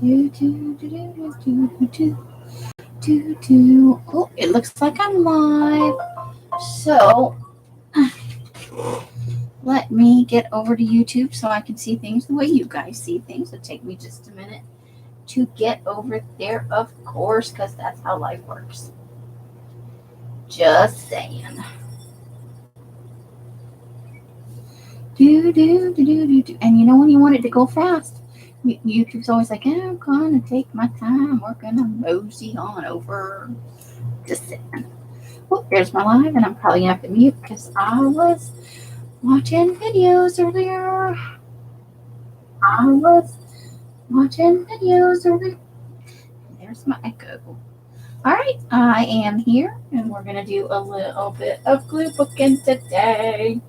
Do, do, do, do, do, do, do, do. Oh, it looks like I'm live. So let me get over to YouTube so I can see things the way you guys see things. It'll take me just a minute to get over there, of course, because that's how life works. Just saying. Do, do, do, do, do, do. And you know when you want it to go fast, YouTube's always like, oh, I'm going to take my time. We're going to mosey on over. Just saying. Oh, here's my live, and I'm probably going to have to mute because I was watching videos earlier. There's my echo. All right, I am here, and we're going to do a little bit of Gluebooking today.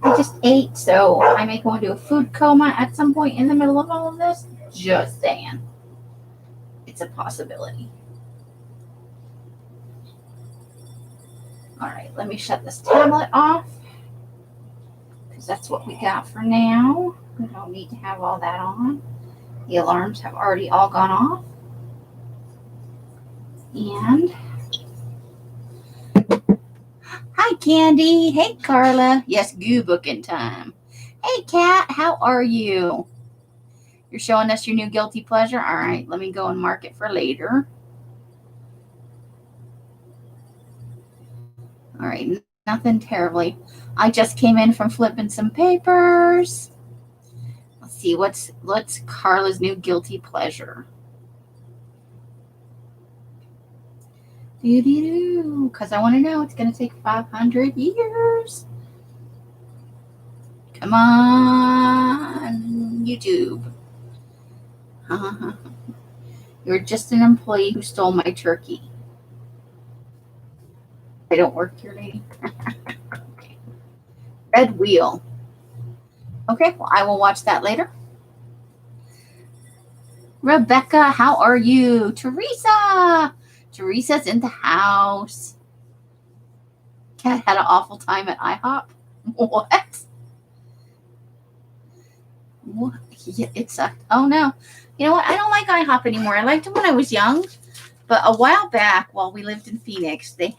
I just ate, so I may go into a food coma at some point in the middle of all of this. Just saying. It's a possibility. All right, let me shut this tablet off because that's what we got for now. We don't need to have all that on. The alarms have already all gone off. And hi, Candy. Hey, Carla. Yes, Gluebooking time. Hey, Kat. How are you? You're showing us your new guilty pleasure? All right, let me go and mark it for later. All right, nothing terribly. I just came in from flipping some papers. Let's see, what's Carla's new guilty pleasure? Because I want to know. It's going to take 500 years. Come on, YouTube. You're just an employee who stole my turkey. I don't work here, lady. Red wheel. Okay, well, I will watch that later. Rebecca, how are you? Teresa. Teresa's in the house. Cat had an awful time at IHOP. What? What? Yeah, it sucked. Oh no. You know what? I don't like IHOP anymore. I liked it when I was young, but a while back, while we lived in Phoenix, they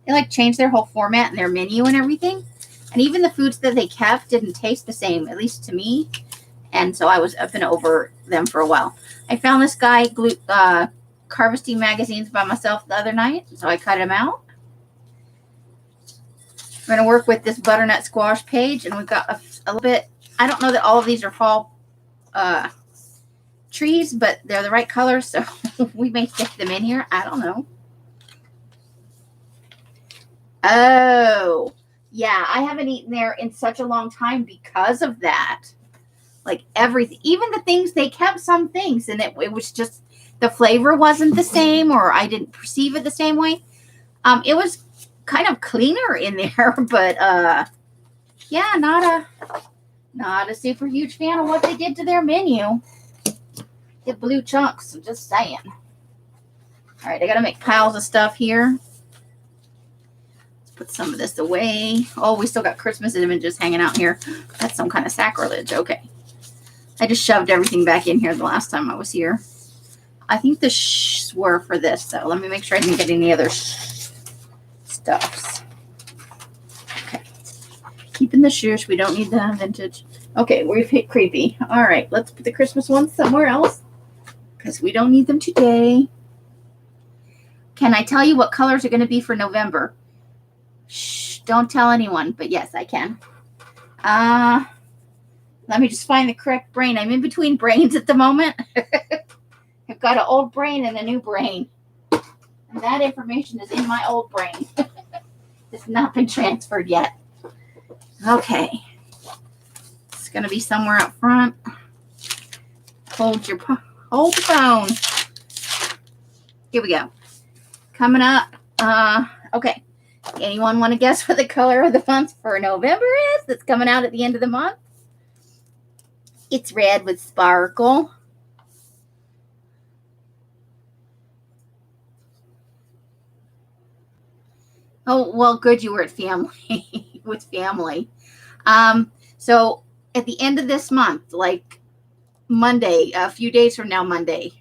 like changed their whole format and their menu and everything. And even the foods that they kept didn't taste the same, at least to me. And so I was up and over them for a while. I found this guy harvesting magazines by myself the other night, so I cut him out. We're going to work with this butternut squash page, and we've got a little bit. I don't know that all of these are fall trees, but they're the right color, so we may stick them in here. I don't know. Oh, yeah, I haven't eaten there in such a long time because of that. Like everything, even the things, they kept some things, and it was just the flavor wasn't the same, or I didn't perceive it the same way. It was kind of cleaner in there, but yeah, not a super huge fan of what they did to their menu. The blue chunks, I'm just saying. All right, I gotta make piles of stuff here. Let's put some of this away. Oh, we still got Christmas images hanging out here. That's some kind of sacrilege. Okay. I just shoved everything back in here the last time I was here. I think the shhs were for this, so let me make sure I didn't get any other stuffs. Okay. Keeping the shush. We don't need the vintage. Okay, we've hit creepy. All right, let's put the Christmas ones somewhere else because we don't need them today. Can I tell you what colors are going to be for November? Shh, don't tell anyone, but yes, I can. Let me just find the correct brain. I'm in between brains at the moment. I've got an old brain and a new brain. And that information is in my old brain. It's not been transferred yet. Okay. It's going to be somewhere up front. Hold the phone. Here we go. Coming up. Okay. Anyone want to guess what the color of the month for November is that's coming out at the end of the month? It's red with sparkle. Oh, well, good you were at family with family. So at the end of this month, like Monday, a few days from now, Monday.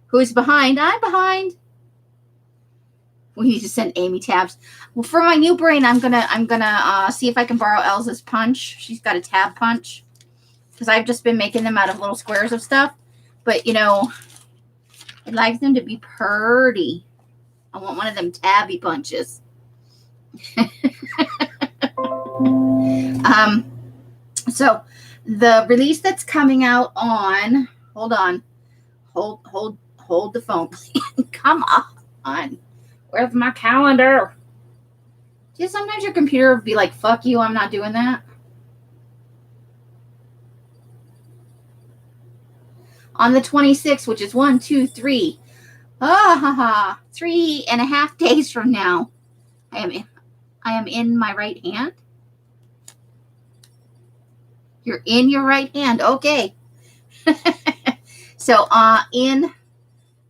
Who's behind? I'm behind. We need to send Amy tabs. Well, for my new brain, I'm gonna see if I can borrow Elsa's punch. She's got a tab punch because I've just been making them out of little squares of stuff. But you know, I'd like them to be purty. I want one of them tabby punches. So the release that's coming out on, hold the phone. Come on. Where's my calendar? Just sometimes your computer will be like, fuck you, I'm not doing that. On the 26th, which is 3.5 days from now, I am in my right hand. You're in your right hand. Okay. So in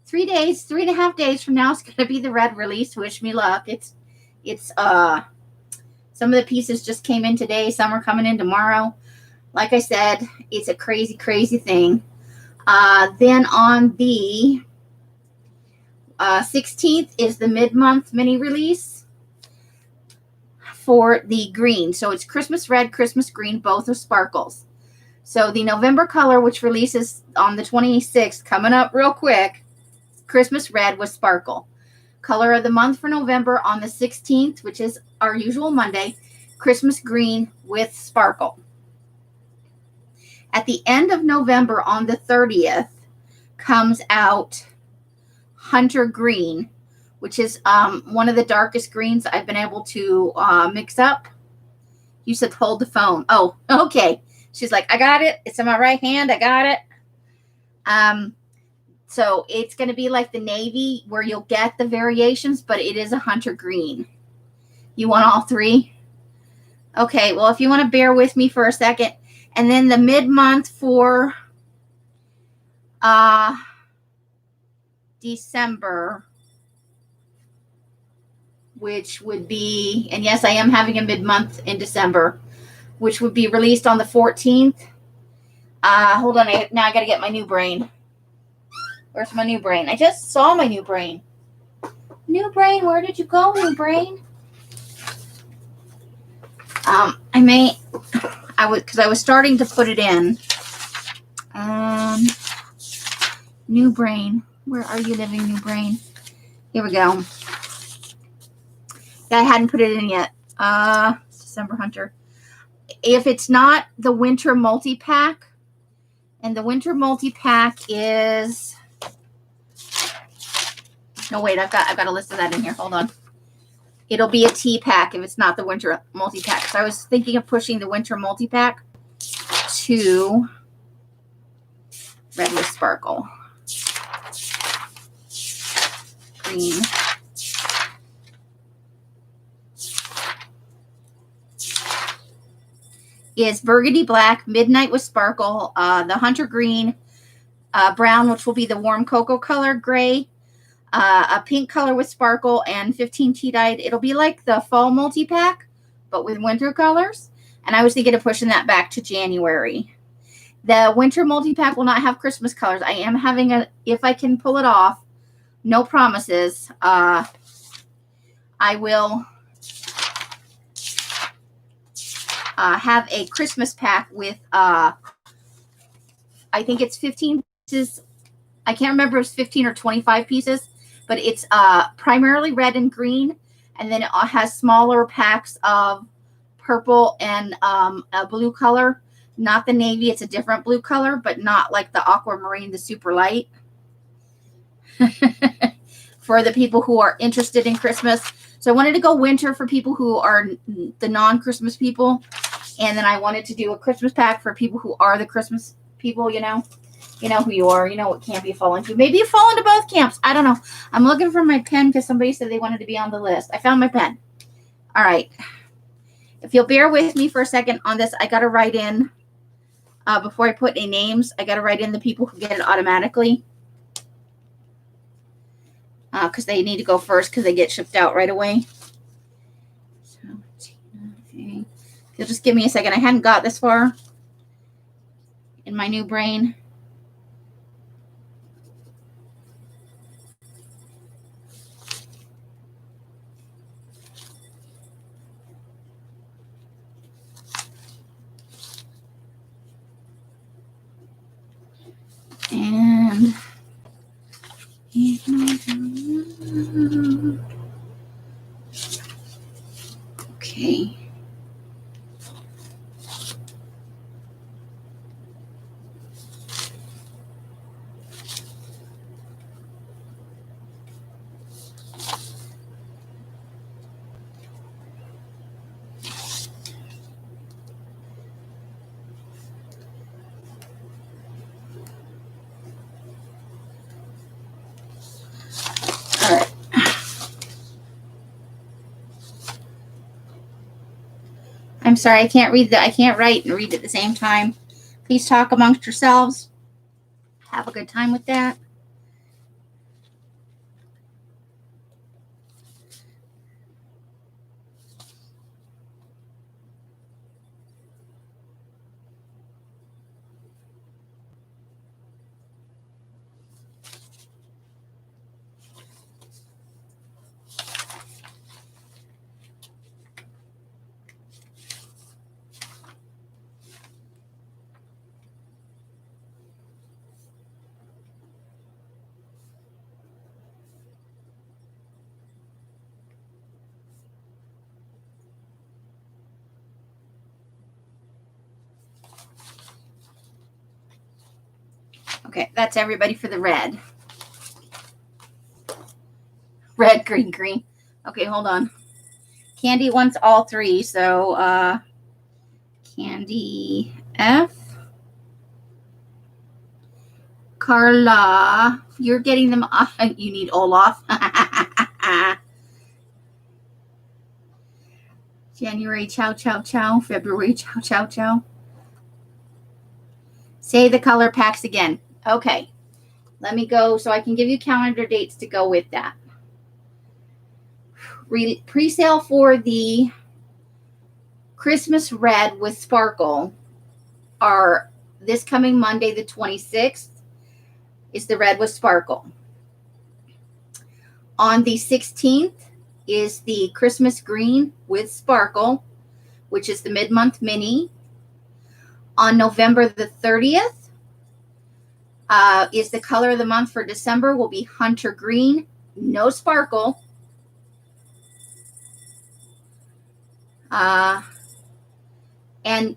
3.5 days from now, it's going to be the red release. Wish me luck. It's some of the pieces just came in today. Some are coming in tomorrow. Like I said, it's a crazy, crazy thing. Then on the 16th is the mid-month mini release for the green. So it's Christmas red, Christmas green, both are sparkles. So the November color, which releases on the 26th, coming up real quick, Christmas red with sparkle. Color of the month for November on the 16th, which is our usual Monday, Christmas green with sparkle. At the end of November on the 30th comes out Hunter Green, which is one of the darkest greens I've been able to mix up. You said hold the phone. Oh, okay. She's like, I got it. It's in my right hand. I got it. So it's going to be like the navy where you'll get the variations, but it is a Hunter Green. You want all three? Okay. Well, if you want to bear with me for a second. And then the mid-month for December, which would be, and yes, I am having a mid-month in December, which would be released on the 14th. Hold on, now I got to get my new brain. Where's my new brain? I just saw my new brain. New brain, where did you go, new brain? Because I was starting to put it in. New brain. Where are you living, new brain? Here we go. Yeah, I hadn't put it in yet. December Hunter. If it's not the winter multi-pack, and the winter multi-pack is... No, wait, I've got a list of that in here. Hold on. It'll be a tea pack if it's not the winter multi-pack. So I was thinking of pushing the winter multi-pack to red with sparkle. Green. Is burgundy black, midnight with sparkle, the Hunter Green, brown, which will be the warm cocoa color, gray, a pink color with sparkle, and 15 tea-dyed. It'll be like the fall multi-pack, but with winter colors. And I was thinking of pushing that back to January. The winter multi-pack will not have Christmas colors. I am having if I can pull it off, no promises, I will have a Christmas pack with, I think it's 15 pieces. I can't remember if it's 15 or 25 pieces, but it's primarily red and green. And then it has smaller packs of purple and a blue color. Not the navy, it's a different blue color, but not like the aquamarine, the super light. For the people who are interested in Christmas. So I wanted to go winter for people who are the non-Christmas people. And then I wanted to do a Christmas pack for people who are the Christmas people, you know. You know who you are. You know what camp you fall into. Maybe you fall into both camps. I don't know. I'm looking for my pen because somebody said they wanted to be on the list. I found my pen. All right. If you'll bear with me for a second on this, I got to write in, before I put any names, I got to write in the people who get it automatically. Because they need to go first because they get shipped out right away. So, okay. You'll just give me a second. I hadn't got this far. in my new brain. And okay. All right. I'm sorry, I can't write and read at the same time. Please talk amongst yourselves. Have a good time with that. Okay, that's everybody for the red. Red, green, green. Okay, hold on. Candy wants all three, so Candy F. Carla, you're getting them off. You need Olaf. January, chow, chow, chow. February, chow, chow, chow. Say the color packs again. Okay, let me go so I can give you calendar dates to go with that. Pre-sale for the Christmas red with sparkle are this coming Monday, the 26th, is the red with sparkle. On the 16th is the Christmas green with sparkle, which is the mid-month mini. On November the 30th is the color of the month for December will be Hunter Green, no sparkle. And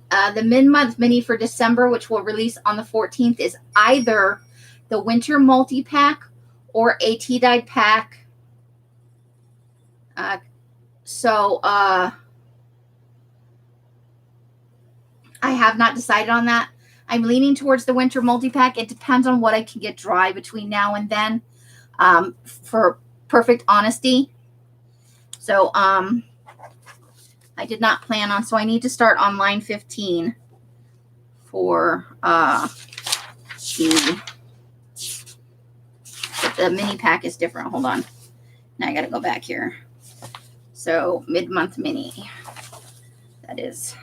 the mid-month mini for December, which will release on the 14th, is either the Winter Multi-Pack or a tea-dyed pack. I have not decided on that. I'm leaning towards the Winter Multi-Pack. It depends on what I can get dry between now and then, for perfect honesty. So I did not plan on, so I need to start on line 15 for the mini pack is different. Hold on. Now I got to go back here. So mid-month mini, that is,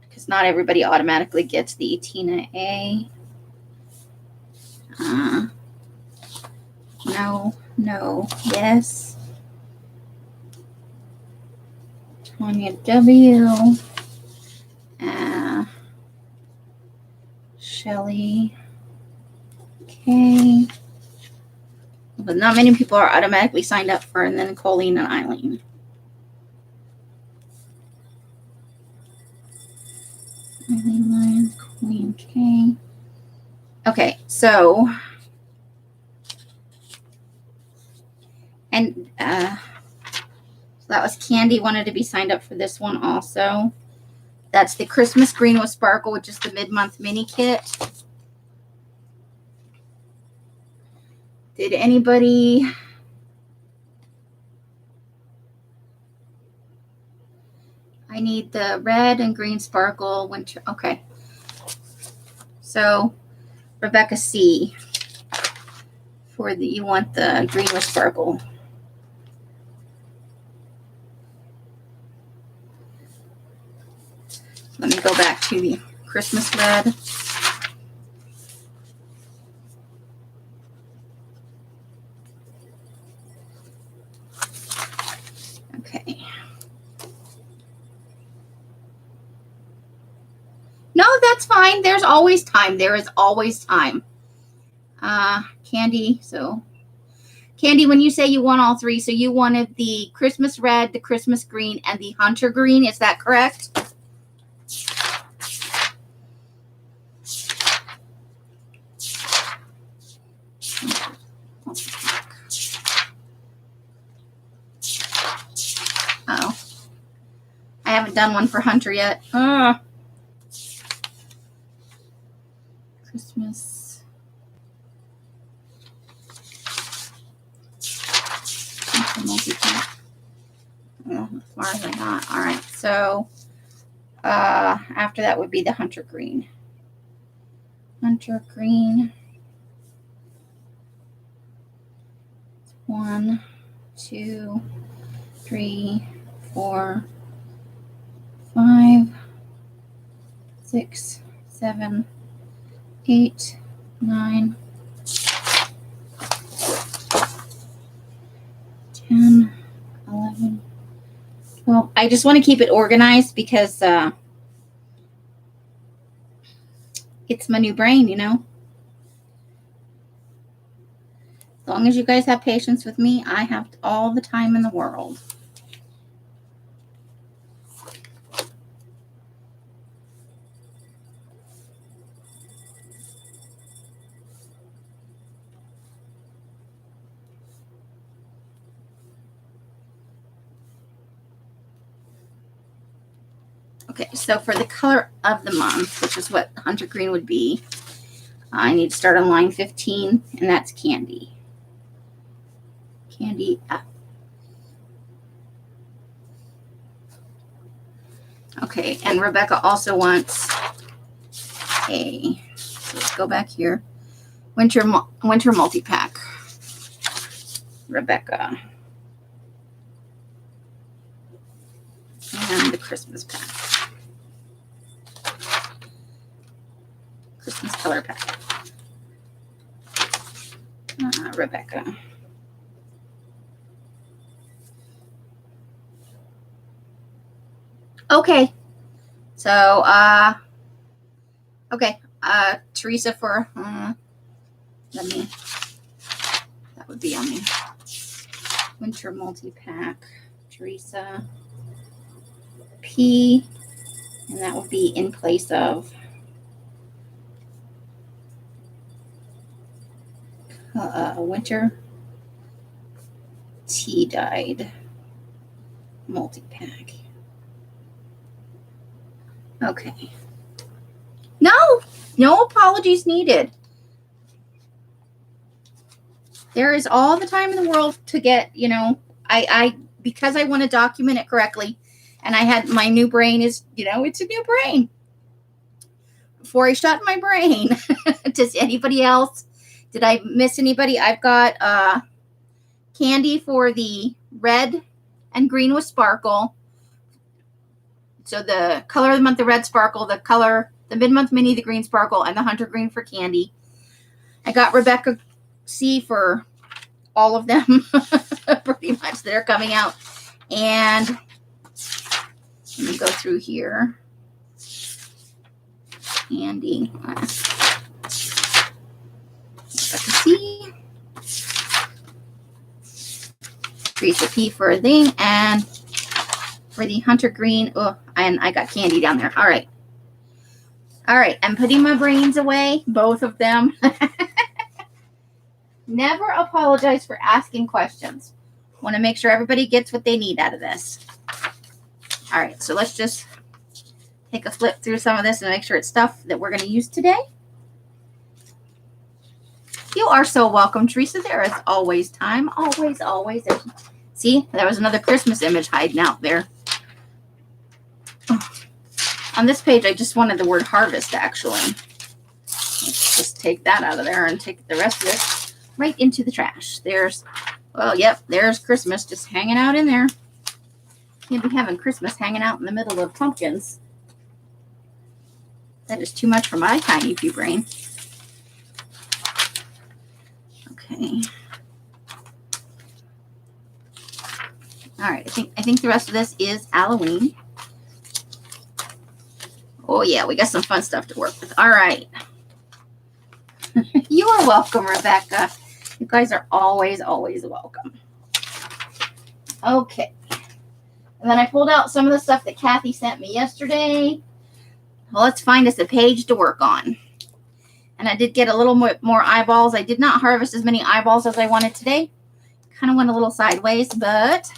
because not everybody automatically gets the Tina A. No, yes. Tanya W. Shelly K. But not many people are automatically signed up for, and then Colleen and Eileen. Eileen Lyons, Colleen K. Okay, so, and so that was Candy wanted to be signed up for this one also. That's the Christmas green with sparkle, which is the mid-month mini kit. Did anybody? I need the red and green sparkle winter. Okay. So Rebecca C. For the, you want the green with sparkle. Let me go back to the Christmas red. Okay. No, that's fine. There's always time. There is always time. Candy, so Candy, when you say you want all three, so you wanted the Christmas red, the Christmas green, and the hunter green, is that correct? Oh, I haven't done one for hunter yet. Christmas. Multi-pack. Oh, as far as I got. All right, so after that would be the hunter green. Hunter green. 1, 2, 3, 4, 5, 6, 7, 8, 9, 10, 11, 12. I just want to keep it organized because it's my new brain, you know. As long as you guys have patience with me, I have all the time in the world. Okay, so for the color of the month, which is what hunter green would be, I need to start on line 15, and that's Candy. Candy F. Okay, and Rebecca also wants a, so let's go back here, winter multi-pack. Rebecca. And the Christmas pack. Christmas color pack. Rebecca. Okay. So, okay. Teresa for, that would be on the winter multi-pack. Teresa P, and that would be in place of winter tea dyed multi-pack. Okay. No apologies needed. There is all the time in the world to get, you know, I because I want to document it correctly, and I had my new brain is, you know, it's a new brain. Before I shut my brain, does anybody else? Did I miss anybody? I've got Candy for the red and green with sparkle. So the color of the month, the red sparkle, the mid-month mini, the green sparkle, and the hunter green for Candy. I got Rebecca C for all of them, pretty much, that are coming out. And let me go through here. Candy. Rebecca C. Teresa P for a thing, and for the hunter green. Oh, and I got Candy down there. All right. I'm putting my brains away, both of them. Never apologize for asking questions. Want to make sure everybody gets what they need out of this. All right, so let's just take a flip through some of this and make sure it's stuff that we're going to use today. You are so welcome, Teresa. There is always time. Always, always. See, there was another Christmas image hiding out there. On this page, I just wanted the word harvest, actually. Let's just take that out of there and take the rest of this right into the trash. There's Christmas just hanging out in there. Can't be having Christmas hanging out in the middle of pumpkins. That is too much for my tiny pea brain. Okay. All right. I think the rest of this is Halloween. Oh yeah, we got some fun stuff to work with. All right. You are welcome, Rebecca. You guys are always, always welcome. Okay. And then I pulled out some of the stuff that Kathy sent me yesterday. Well, let's find us a page to work on. And I did get a little more eyeballs. I did not harvest as many eyeballs as I wanted today. Kind of went a little sideways, but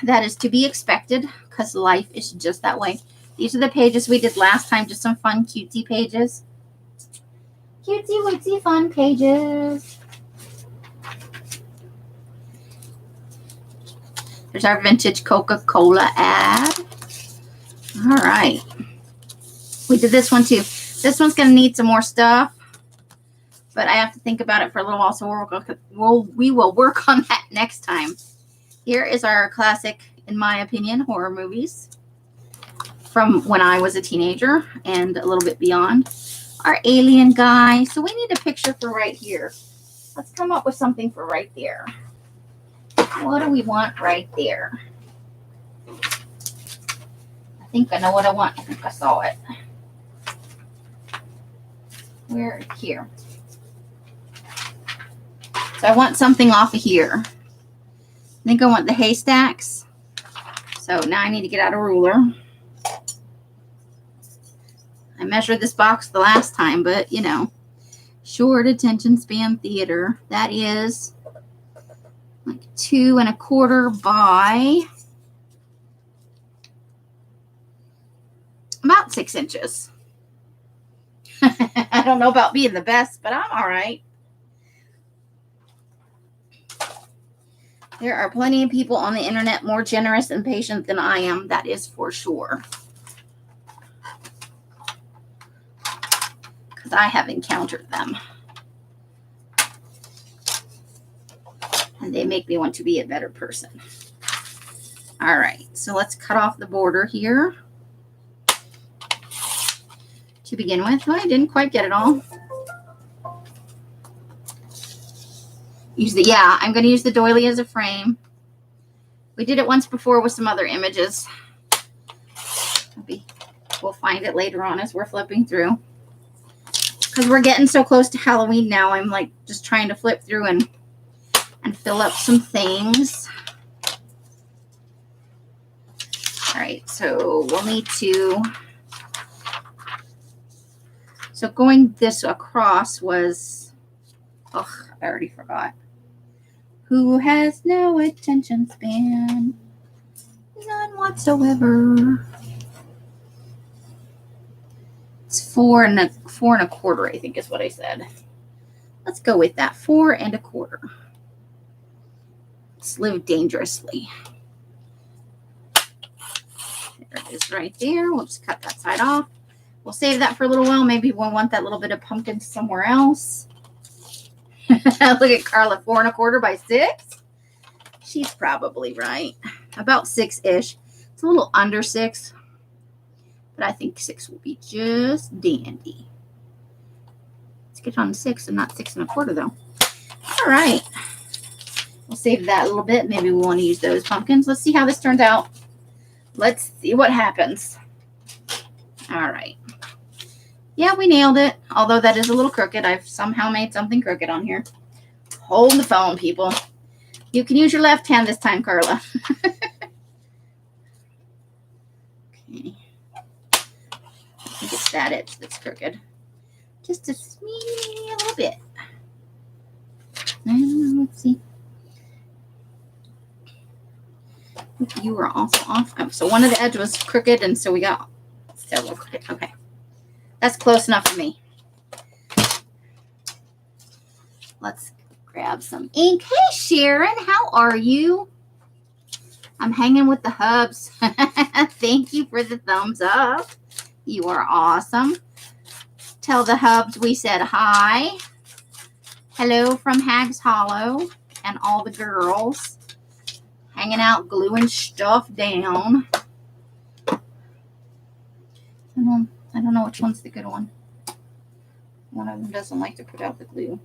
that is to be expected because life is just that way. These are the pages we did last time. Just some fun, cutesy pages. Cutesy, wootsy, fun pages. There's our vintage Coca-Cola ad. All right. We did this one too. This one's going to need some more stuff, but I have to think about it for a little while, so we will work on that next time. Here is our classic, in my opinion, horror movies from when I was a teenager and a little bit beyond. Our alien guy. So we need a picture for right here. Let's come up with something for right there. What do we want right there? I think I know what I want. I think I saw it. Where? Here. So I want something off of here. I think I want the haystacks. So now I need to get out a ruler. I measured this box the last time, but you know, short attention span theater. That is like 2 1/4 by about 6 inches. I don't know about being the best, but I'm all right. There are plenty of people on the internet more generous and patient than I am. That is for sure. Because I have encountered them. And they make me want to be a better person. All right. So let's cut off the border here. To begin with. Well, I didn't quite get it all. I'm going to use the doily as a frame. We did it once before with some other images. Maybe we'll find it later on as we're flipping through. Because we're getting so close to Halloween now, I'm like just trying to flip through and fill up some things. All right, so we'll need to... So going this across was... Oh, I already forgot. Who has no attention span? None whatsoever. It's 4 1/4, I think is what I said. Let's go with that. 4 1/4. Let's live dangerously. There it is right there. We'll just cut that side off. We'll save that for a little while. Maybe we'll want that little bit of pumpkin somewhere else. Look at Carla, 4 1/4 by 6. She's probably right. About 6-ish. It's a little under 6. But I think 6 will be just dandy. Let's get on 6 and not 6 1/4 though. All right. We'll save that a little bit. Maybe we want to use those pumpkins. Let's see how this turns out. Let's see what happens. All right. Yeah, we nailed it. Although that is a little crooked. I've somehow made something crooked on here. Hold the phone, people. You can use your left hand this time, Carla. Okay. I think it's that edge that's crooked. Just a little bit. And let's see. You were also off. So one of the edge was crooked, and so we got several crooked. Okay. That's close enough for me. Let's grab some ink. Hey, Sharon, how are you? I'm hanging with the hubs. Thank you for the thumbs up. You are awesome. Tell the hubs we said hi. Hello from Hags Hollow and all the girls. Hanging out, gluing stuff down. I don't know which one's the good one. One of them doesn't like to put out the glue.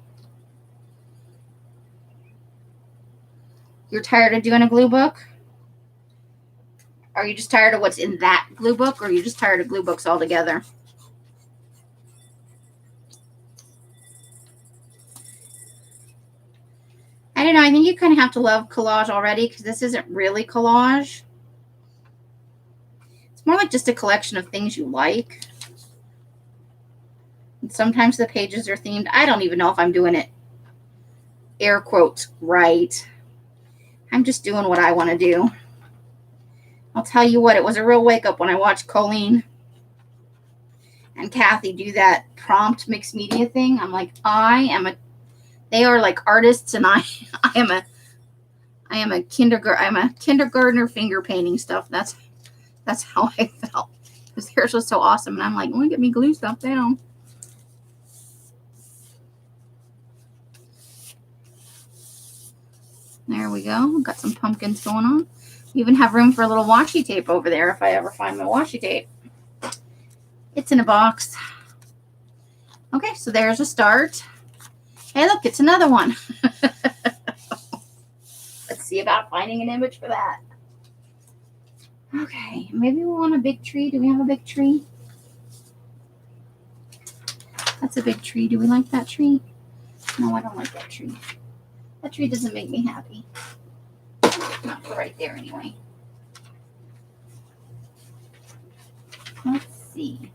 You're tired of doing a glue book? Are you just tired of what's in that glue book, or are you just tired of glue books altogether? I don't know. I think you kind of have to love collage already, because this isn't really collage. It's more like just a collection of things you like. And sometimes the pages are themed. I don't even know if I'm doing it air quotes right. I'm just doing what I want to do. I'll tell you what, it was a real wake up when I watched Colleen and Kathy do that prompt mixed media thing. I'm like, they are like artists, and I am a kindergartner finger painting stuff. That's how I felt, because theirs was so awesome. And I'm like, look at me glue stuff down. There we go. Got some pumpkins going on. We even have room for a little washi tape over there if I ever find my washi tape. It's in a box. Okay, so there's a start. Hey, look, it's another one. Let's see about finding an image for that. Okay, maybe we want a big tree. Do we have a big tree? That's a big tree. Do we like that tree? No, I don't like that tree. That tree doesn't make me happy. Not for right there anyway. Let's see.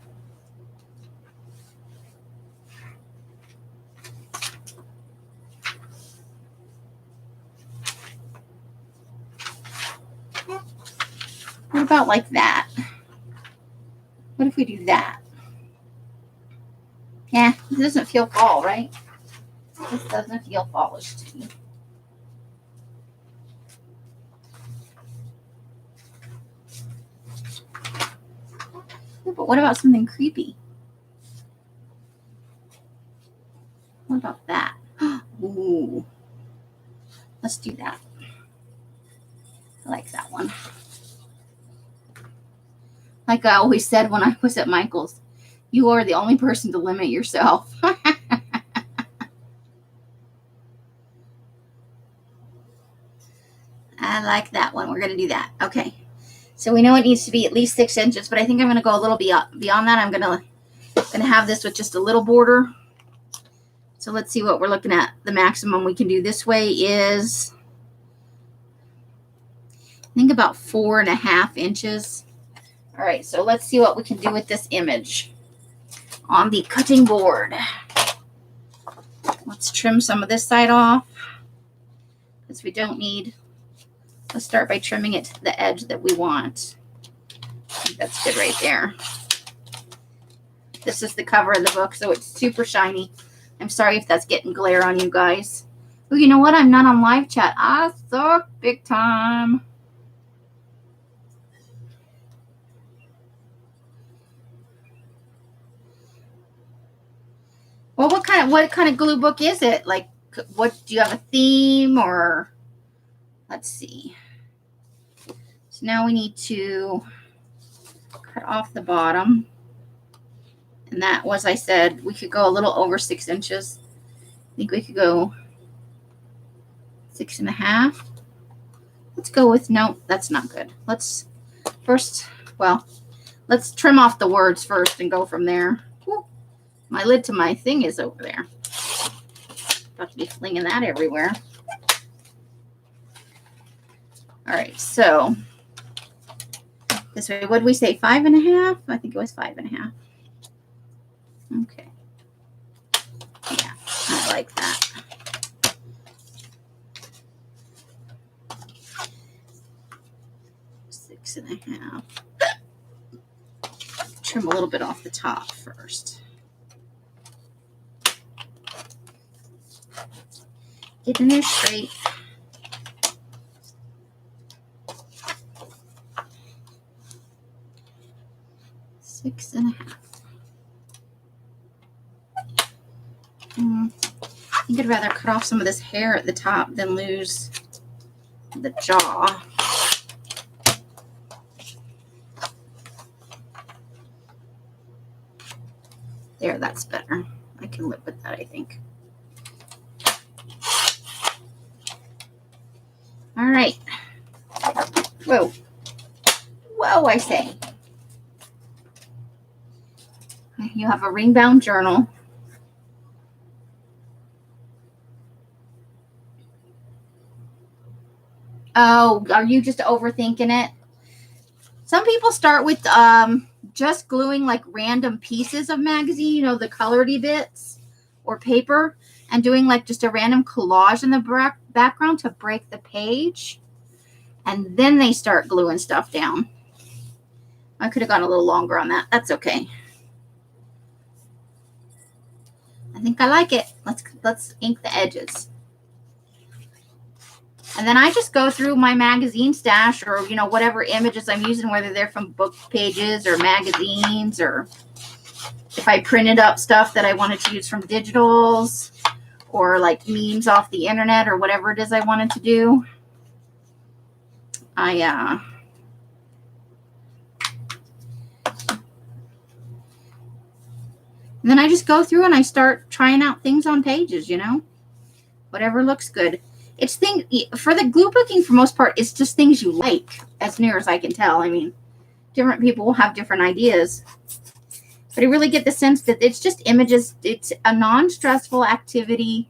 What about like that? What if we do that? Yeah, it doesn't feel fall, right? This doesn't feel fallish to me. But what about something creepy? What about that? Ooh. Let's do that. I like that one. Like I always said when I was at Michael's, you are the only person to limit yourself. I like that one. We're going to do that. Okay. So we know it needs to be at least 6 inches, but I think I'm going to go a little beyond that. I'm going to have this with just a little border. So let's see what we're looking at. The maximum we can do this way is, I think, about 4.5 inches. All right, so let's see what we can do with this image on the cutting board. Let's trim some of this side off, because we don't need. Let's start by trimming it to the edge that we want. I think that's good right there. This is the cover of the book, so it's super shiny. I'm sorry if that's getting glare on you guys. Oh, you know what? I'm not on live chat. I suck big time. Well, what kind of glue book is it? Like, what do you have a theme, or let's see. So now we need to cut off the bottom. And that was, I said, we could go a little over 6 inches. I think we could go 6.5. Let's go with, no, that's not good. Let's first, well, let's trim off the words first and go from there. Whew. My lid to my thing is over there. About to be flinging that everywhere. All right, so this way, what did we say, 5.5? I think it was 5.5. Okay. Yeah, I like that. Six and a half. Trim a little bit off the top first. Get in there straight. Six and a half. I think I'd rather cut off some of this hair at the top than lose the jaw. There, that's better. I can live with that, I think. All right. Whoa. Whoa, I say. You have a ring-bound journal. Oh, are you just overthinking it? Some people start with just gluing like random pieces of magazine, you know, the colored-y bits or paper, and doing like just a random collage in the background to break the page. And then they start gluing stuff down. I could have gone a little longer on that. That's okay. I think I like it. Let's ink the edges. And then I just go through my magazine stash, or, you know, whatever images I'm using, whether they're from book pages or magazines, or if I printed up stuff that I wanted to use from digitals, or like memes off the internet, or whatever it is I wanted to do. And then I just go through and I start trying out things on pages, you know, whatever looks good. It's for the glue booking, for most part, it's just things you like, as near as I can tell. I mean, different people will have different ideas, but I really get the sense that it's just images. It's a non-stressful activity.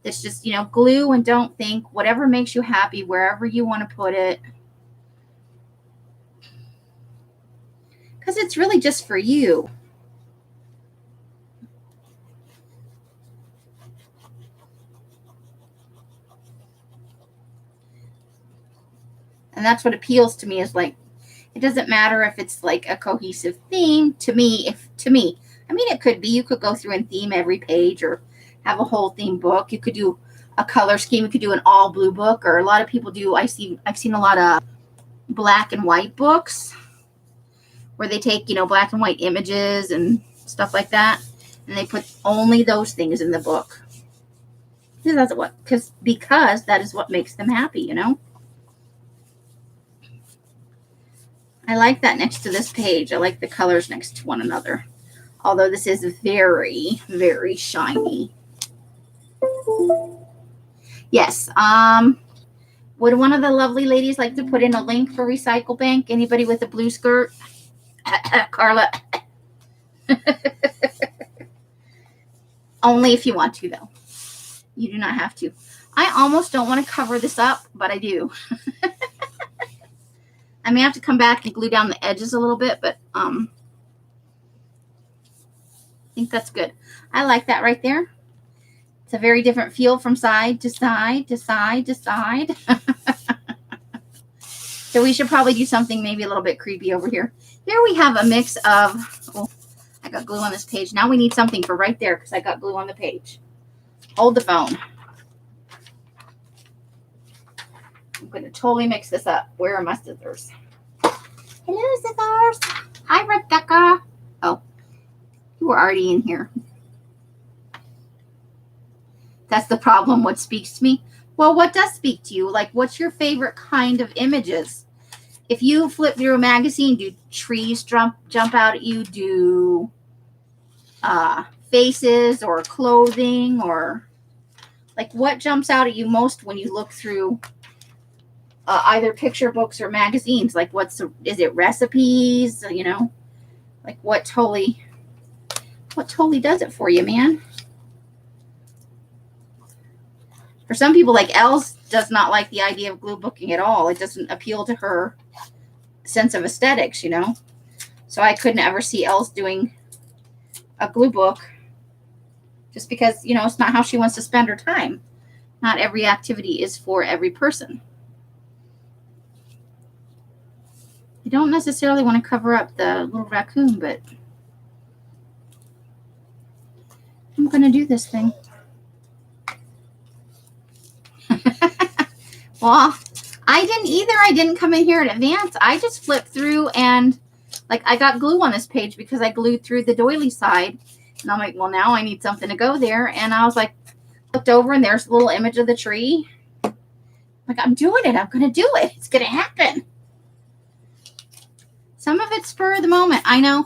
That's just, you know, glue and don't think, whatever makes you happy, wherever you want to put it. Because it's really just for you. And that's what appeals to me, is like, it doesn't matter if it's like a cohesive theme to me. I mean, it could be, you could go through and theme every page, or have a whole theme book. You could do a color scheme. You could do an all blue book, or a lot of people do. I've seen a lot of black and white books where they take, you know, black and white images and stuff like that, and they put only those things in the book. Because that is what makes them happy, you know. I like that next to this page. I like the colors next to one another. Although this is very, very shiny. Yes. Would one of the lovely ladies like to put in a link for Recycle Bank? Anybody with a blue skirt? Carla. Only if you want to, though. You do not have to. I almost don't want to cover this up, but I do. I may have to come back and glue down the edges a little bit, but I think that's good. I like that right there. It's a very different feel from side to side to side to side. So we should probably do something maybe a little bit creepy over here. Here we have a mix of, oh, I got glue on this page. Now we need something for right there because I got glue on the page. Hold the phone. I'm going to totally mix this up. Where are my scissors? Hello, scissors. Hi, Rebecca. Oh, you were already in here. That's the problem. What speaks to me? Well, what does speak to you? Like, what's your favorite kind of images? If you flip through a magazine, do trees jump out at you? Do faces or clothing, or like what jumps out at you most when you look through either picture books or magazines? Like, is it recipes? You know, like what totally does it for you, man? For some people, like Els does not like the idea of glue booking at all. It doesn't appeal to her sense of aesthetics, you know. So I couldn't ever see Els doing a glue book, just because, you know, it's not how she wants to spend her time. Not every activity is for every person. I don't necessarily want to cover up the little raccoon, but I'm going to do this thing. Well, I didn't either. I didn't come in here in advance. I just flipped through and like I got glue on this page because I glued through the doily side. And I'm like, well, now I need something to go there. And I was like, looked over and there's a little image of the tree. Like, I'm doing it. I'm going to do it. It's going to happen. Some of it's spur of the moment. I know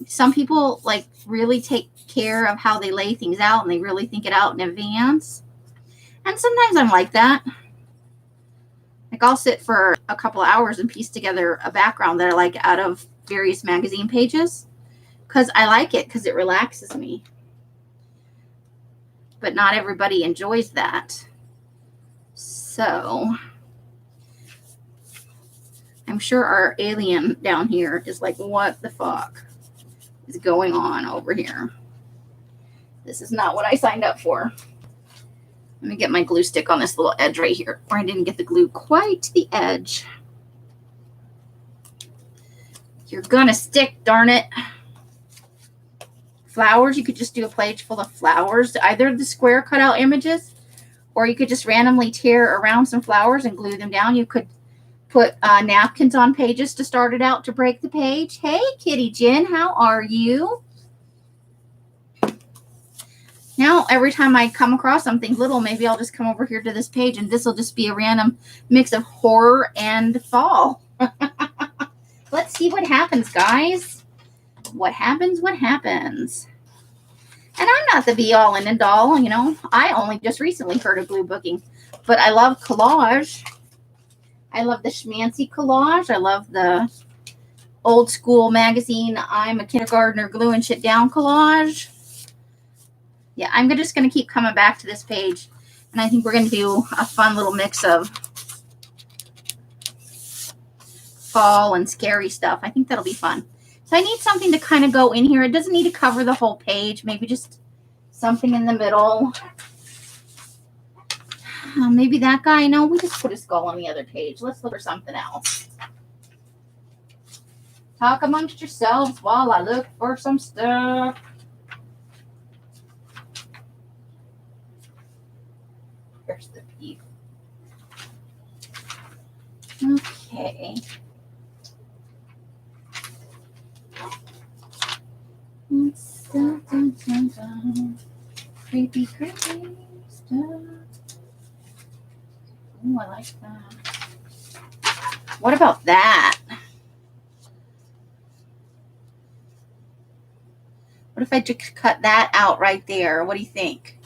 some people like really take care of how they lay things out and they really think it out in advance. And sometimes I'm like that. Like I'll sit for a couple of hours and piece together a background that I like out of various magazine pages because I like it because it relaxes me. But not everybody enjoys that. So I'm sure our alien down here is like, what the fuck is going on over here? This is not what I signed up for. Let me get my glue stick on this little edge right here where I didn't get the glue quite to the edge. You're gonna stick, darn it. Flowers, you could just do a page full of flowers, either the square cutout images, or you could just randomly tear around some flowers and glue them down. You could put napkins on pages to start it out to break the page. Hey, Kitty Jen, how are you? Now, every time I come across something little, maybe I'll just come over here to this page, and this will just be a random mix of horror and fall. Let's see what happens, guys. What happens, what happens. And I'm not the be-all and end-all, you know. I only just recently heard of Gluebooking. But I love collage. I love the schmancy collage. I love the old school magazine, I'm a kindergartner gluing shit down collage. Yeah, I'm just going to keep coming back to this page. And I think we're going to do a fun little mix of fall and scary stuff. I think that'll be fun. So I need something to kind of go in here. It doesn't need to cover the whole page. Maybe just something in the middle. Maybe that guy. No, we just put a skull on the other page. Let's look for something else. Talk amongst yourselves while I look for some stuff. There's the peep. Okay. Creepy, creepy stuff. Ooh, I like that. What about that? What if I just cut that out right there? What do you think?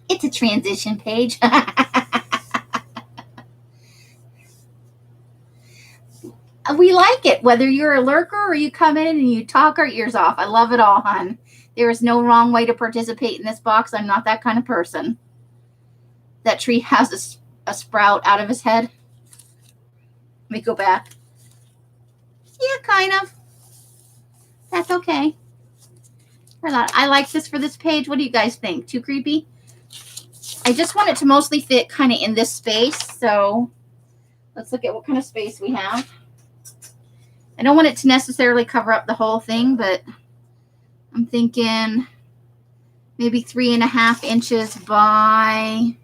It's a transition page. We like it, whether you're a lurker or you come in and you talk our ears off. I love it all, hon. There is no wrong way to participate in this box. I'm not that kind of person. That tree has a sprout out of his head. Let me go back. Yeah, kind of. That's okay. I like this for this page. What do you guys think? Too creepy? I just want it to mostly fit kind of in this space. So let's look at what kind of space we have. I don't want it to necessarily cover up the whole thing, but I'm thinking maybe 3.5 inches by,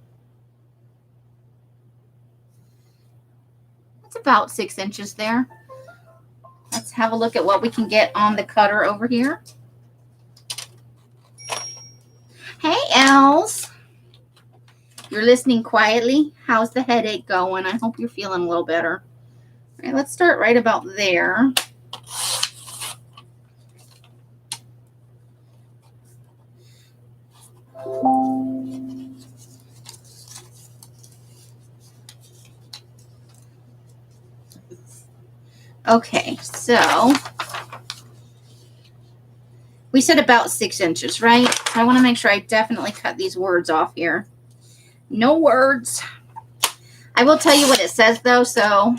that's about 6 inches there. Let's have a look at what we can get on the cutter over here. Hey, Els. You're listening quietly. How's the headache going? I hope you're feeling a little better. All right, let's start right about there. Okay, so we said about 6 inches, right? So I want to make sure I definitely cut these words off here. No words. I will tell you what it says, though. So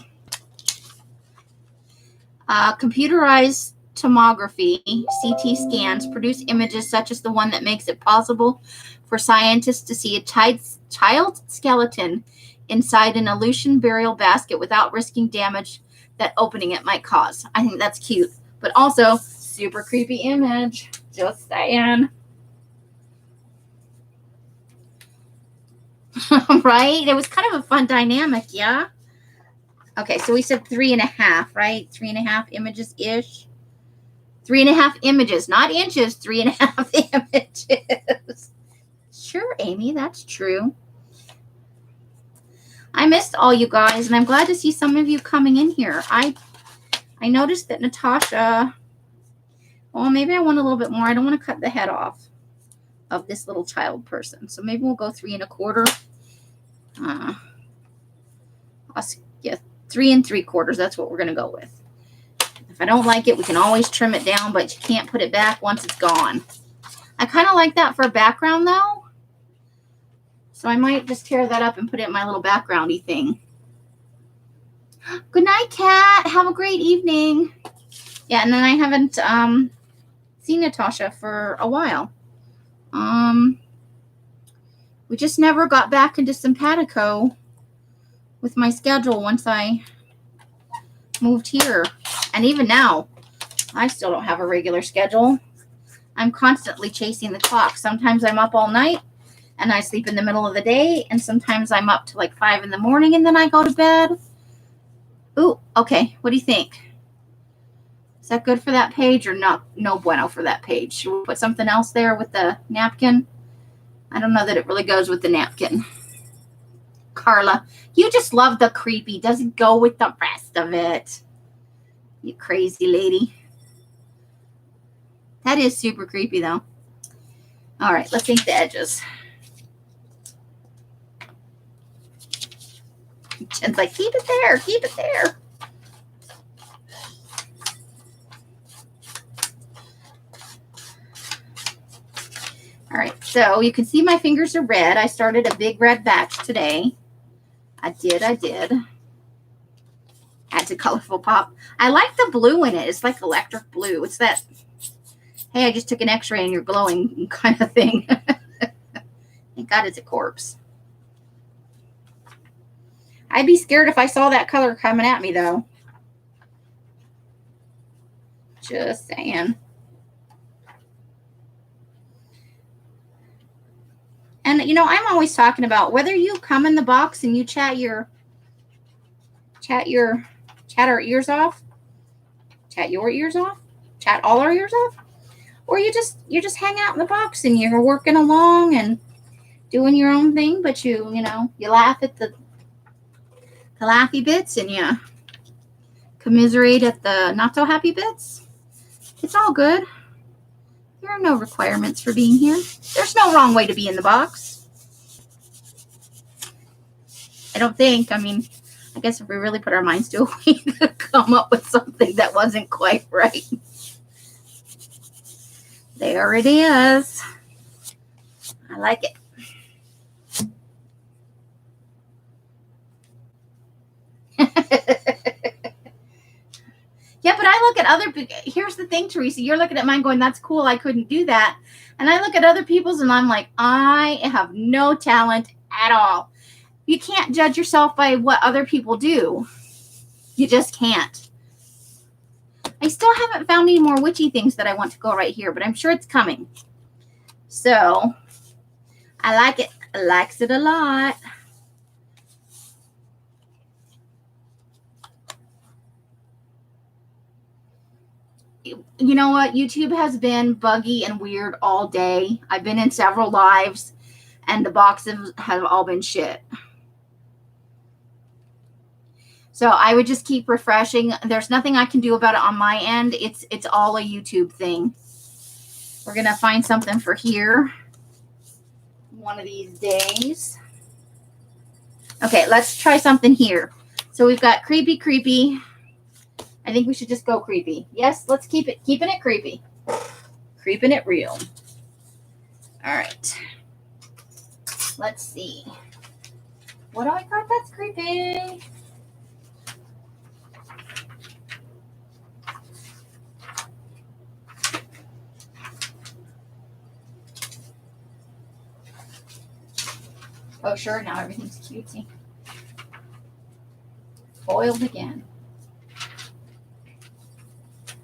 computerized tomography, CT scans, produce images such as the one that makes it possible for scientists to see a child's skeleton inside an Aleutian burial basket without risking damage that opening it might cause. I think that's cute, but also super creepy image. Just saying. Right? It was kind of a fun dynamic, yeah? Okay, so we said 3.5, right? 3.5 images-ish. 3.5 images, not inches, 3.5 images. Sure, Amy, that's true. I missed all you guys, and I'm glad to see some of you coming in here. I noticed that Natasha, well, maybe I want a little bit more. I don't want to cut the head off of this little child person. So maybe we'll go 3 1/4. Yeah, 3 3/4. That's what we're going to go with. If I don't like it, we can always trim it down, but you can't put it back once it's gone. I kind of like that for a background, though. So I might just tear that up and put it in my little backgroundy thing. Good night, Kat. Have a great evening. Yeah, and then I haven't seen Natasha for a while. We just never got back into simpatico with my schedule once I moved here. And even now, I still don't have a regular schedule. I'm constantly chasing the clock. Sometimes I'm up all night and I sleep in the middle of the day. And sometimes I'm up to like 5 in the morning and then I go to bed. Ooh, okay. What do you think? Is that good for that page or not? No bueno for that page. Should we put something else there with the napkin? I don't know that it really goes with the napkin. Carla, you just love the creepy. Doesn't go with the rest of it. You crazy lady. That is super creepy, though. All right, let's ink the edges. Jen's like, keep it there. Keep it there. All right, so you can see my fingers are red. I started a big red batch today. I did. Add to Colorful Pop. I like the blue in it. It's like electric blue. It's that, hey, I just took an x-ray and you're glowing kind of thing. Thank God it's a corpse. I'd be scared if I saw that color coming at me, though. Just saying. And, you know, I'm always talking about whether you come in the box and you chat our ears off, chat your ears off, chat all our ears off, or you just hang out in the box and you're working along and doing your own thing, but you laugh at the laughy bits and you commiserate at the not so happy bits. It's all good. There are no requirements for being here. There's no wrong way to be in the box. I don't think. I mean, I guess if we really put our minds to it, we could come up with something that wasn't quite right. There it is. I like it. Yeah, but I look at other, here's the thing, Teresa, you're looking at mine going, that's cool, I couldn't do that. And I look at other people's and I'm like, I have no talent at all. You can't judge yourself by what other people do. You just can't. I still haven't found any more witchy things that I want to go right here, but I'm sure it's coming. So, I like it. I likes it a lot. You know what? YouTube has been buggy and weird all day. I've been in several lives, and the boxes have all been shit. So I would just keep refreshing. There's nothing I can do about it on my end. It's all a YouTube thing. We're going to find something for here one of these days. Okay, let's try something here. So we've got creepy, creepy. I think we should just go creepy. Yes, let's keeping it creepy. Creeping it real. All right. Let's see. What do I got that's creepy? Oh, sure, now everything's cutesy. Foiled again.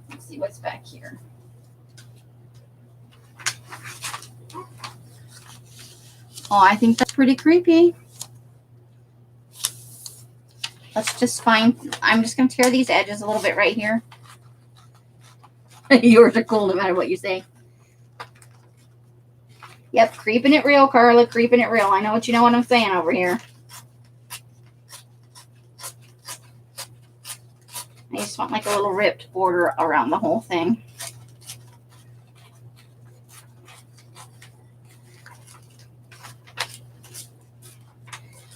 Let's see what's back here. Oh, I think that's pretty creepy. Let's just find, I'm just going to tear these edges a little bit right here. Yours are cool no matter what you say. Yep, creeping it real, Carla, creeping it real. I know what I'm saying over here. just want like a little ripped border around the whole thing.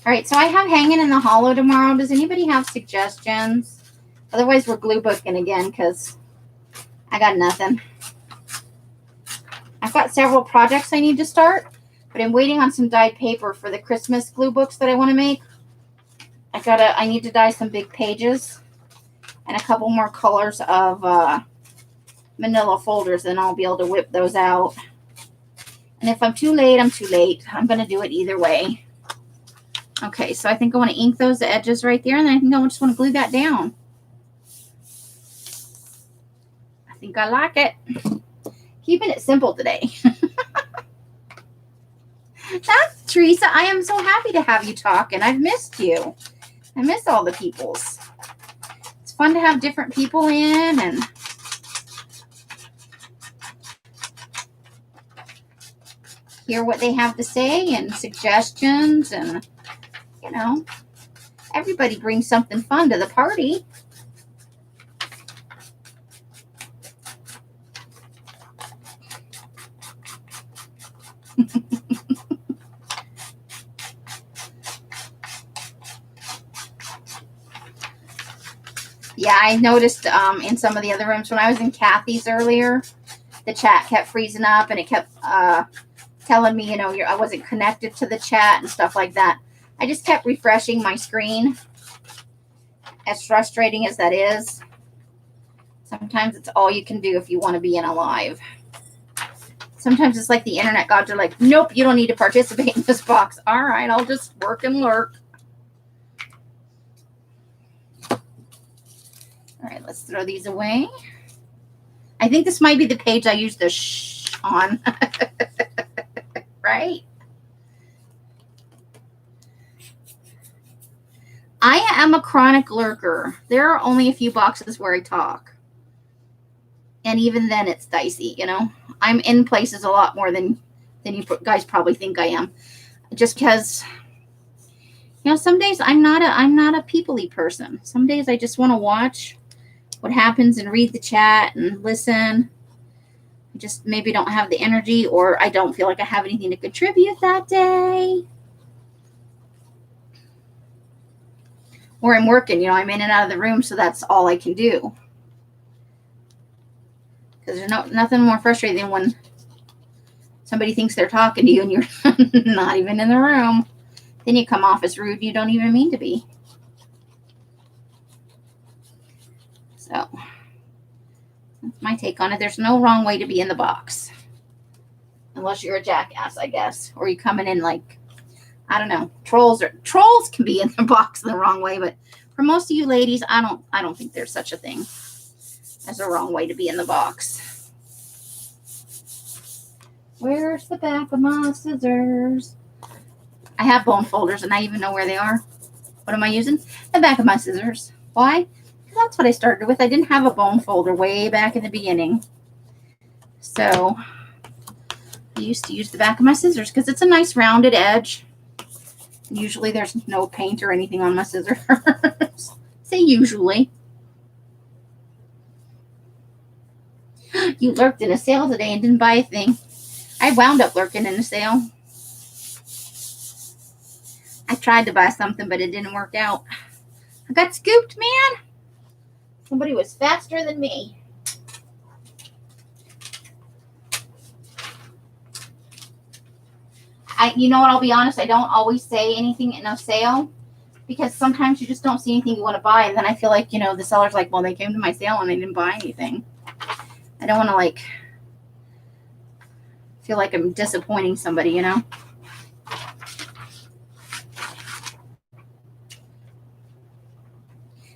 All right, so I have hanging in the hollow tomorrow. Does anybody have suggestions? Otherwise, we're glue booking again because I got nothing. I've got several projects I need to start, but I'm waiting on some dyed paper for the Christmas glue books that I want to make. I need to dye some big pages and a couple more colors of manila folders, and I'll be able to whip those out. And if I'm too late, I'm too late. I'm going to do it either way. Okay, so I think I want to ink those edges right there, and then I think I just want to glue that down. I think I like it. Keeping it simple today. That's Teresa. I am so happy to have you talk, and I've missed you. I miss all the peoples. It's fun to have different people in and hear what they have to say and suggestions, and you know, everybody brings something fun to the party. Yeah, I noticed in some of the other rooms when I was in Kathy's earlier, the chat kept freezing up and it kept telling me, you know, I wasn't connected to the chat and stuff like that. I just kept refreshing my screen. As frustrating as that is, sometimes it's all you can do if you want to be in a live. Sometimes it's like the internet gods are like, nope, you don't need to participate in this box. All right, I'll just work and lurk. All right, let's throw these away. I think this might be the page I used the shh on. Right? I am a chronic lurker. There are only a few boxes where I talk. And even then it's dicey, you know. I'm in places a lot more than you guys probably think I am. Just because, you know, some days I'm not a people-y person. Some days I just want to watch what happens and read the chat and listen. I just maybe don't have the energy, or I don't feel like I have anything to contribute that day. Or I'm working, you know, I'm in and out of the room, so that's all I can do. Because there's nothing more frustrating than when somebody thinks they're talking to you and you're not even in the room. Then you come off as rude you don't even mean to be. So that's my take on it. There's no wrong way to be in the box. Unless you're a jackass, I guess. Or you coming in like, I don't know, trolls can be in the box the wrong way, but for most of you ladies, I don't think there's such a thing as a wrong way to be in the box. Where's the back of my scissors? I have bone folders and I even know where they are. What am I using? The back of my scissors. Why? Because that's what I started with. I didn't have a bone folder way back in the beginning. So I used to use the back of my scissors because it's a nice rounded edge. Usually there's no paint or anything on my scissors. Say usually. You lurked in a sale today and didn't buy a thing. I wound up lurking in a sale. I tried to buy something, but it didn't work out. I got scooped, man. Somebody was faster than me. You know what, I'll be honest, I don't always say anything in a sale because sometimes you just don't see anything you want to buy, and then I feel like, you know, the seller's like, well, they came to my sale and they didn't buy anything. I don't want to, like, feel like I'm disappointing somebody, you know?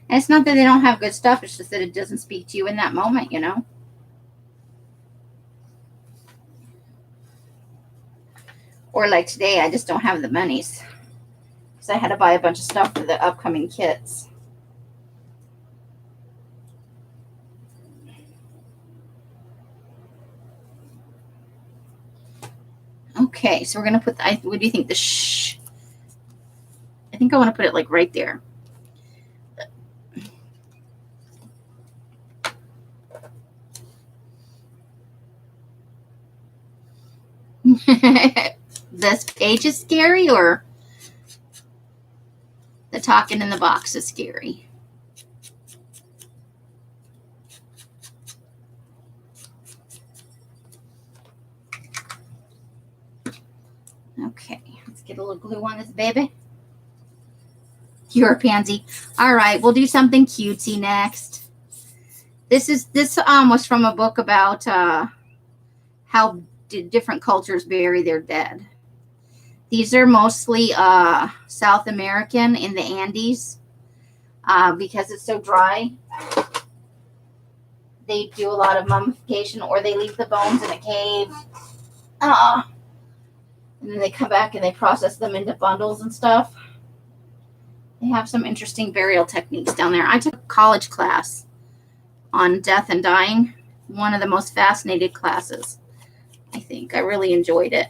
And it's not that they don't have good stuff, it's just that it doesn't speak to you in that moment, you know? Or like today, I just don't have the monies. Because I had to buy a bunch of stuff for the upcoming kits. Okay, so we're going to put, what do you think? I think I want to put it like right there. This page is scary, or the talking in the box is scary? Okay, let's get a little glue on this baby. You're a pansy. All right, we'll do something cutesy next. This was from a book about how different cultures bury their dead. These are mostly South American in the Andes because it's so dry. They do a lot of mummification, or they leave the bones in a cave. And then they come back and they process them into bundles and stuff. They have some interesting burial techniques down there. I took a college class on death and dying. One of the most fascinating classes, I think. I really enjoyed it.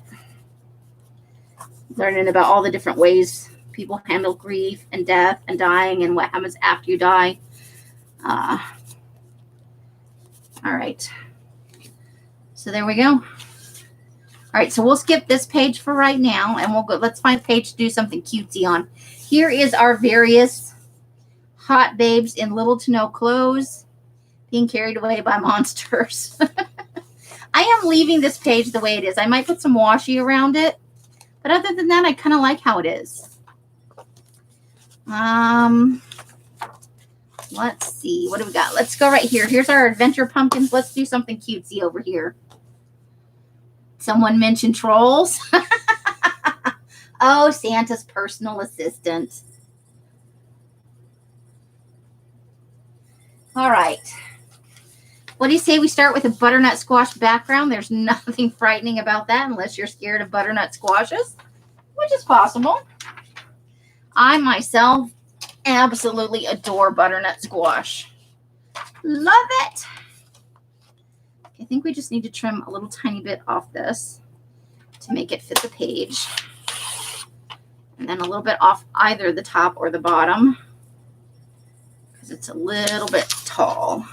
Learning about all the different ways people handle grief and death and dying and what happens after you die. All right. So there we go. All right, so we'll skip this page for right now, and we'll go. Let's find a page to do something cutesy on. Here is our various hot babes in little to no clothes being carried away by monsters. I am leaving this page the way it is. I might put some washi around it, but other than that, I kind of like how it is. Let's see. What do we got? Let's go right here. Here's our adventure pumpkins. Let's do something cutesy over here. Someone mentioned trolls. Oh, Santa's personal assistant. All right. What do you say we start with a butternut squash background? There's nothing frightening about that unless you're scared of butternut squashes, which is possible. I myself absolutely adore butternut squash. Love it. I think we just need to trim a little tiny bit off this to make it fit the page. And then a little bit off either the top or the bottom because it's a little bit tall.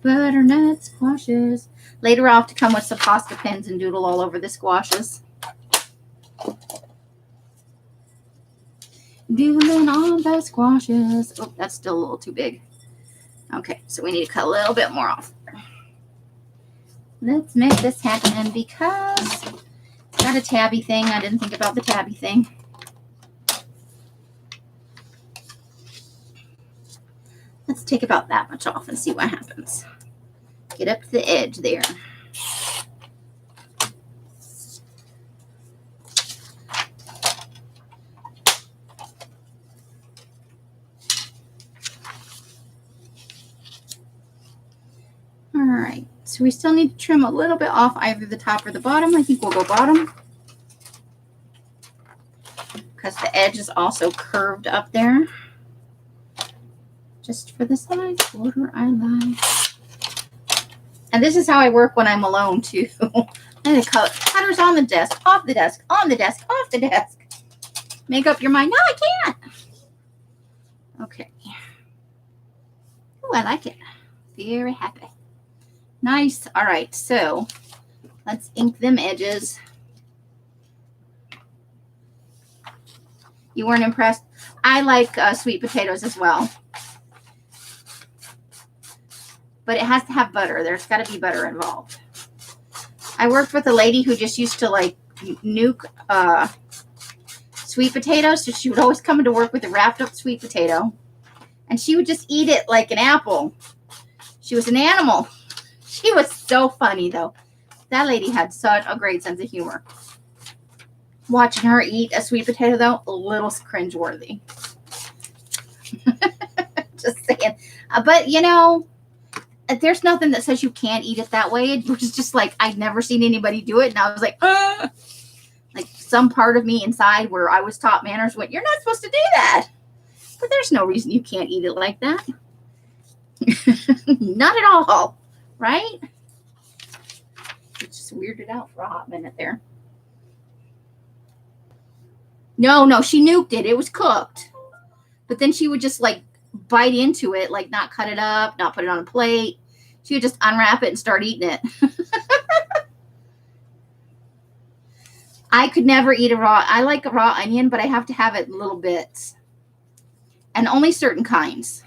Butternut squashes. Later I'll have to come with some Posca pens and doodle all over the squashes. Doodling on the squashes. Oh, that's still a little too big. Okay, so we need to cut a little bit more off. Let's make this happen because it's got a tabby thing. I didn't think about the tabby thing. Let's take about that much off and see what happens. Get up to the edge there. All right, so we still need to trim a little bit off either the top or the bottom. I think we'll go bottom because the edge is also curved up there. Just for the size border I like. And this is how I work when I'm alone too. And the cutter's on the desk, off the desk, on the desk, off the desk. Make up your mind. No, I can't. Okay. Oh, I like it. Very happy. Nice. All right, so let's ink them edges. You weren't impressed? I like sweet potatoes as well. But it has to have butter. There's got to be butter involved. I worked with a lady who just used to like nuke sweet potatoes. So she would always come into work with a wrapped up sweet potato. And she would just eat it like an apple. She was an animal. She was so funny though. That lady had such a great sense of humor. Watching her eat a sweet potato though, a little cringeworthy. Just saying. But you know, there's nothing that says you can't eat it that way. It was just like, I'd never seen anybody do it. And I was like, like some part of me inside where I was taught manners went, you're not supposed to do that. But there's no reason you can't eat it like that. Not at all. Right? It just weirded out for a hot minute there. No, she nuked it. It was cooked. But then she would just like bite into it, like not cut it up, not put it on a plate. She would just unwrap it and start eating it. I could never eat a raw. I like a raw onion, but I have to have it in little bits. And only certain kinds.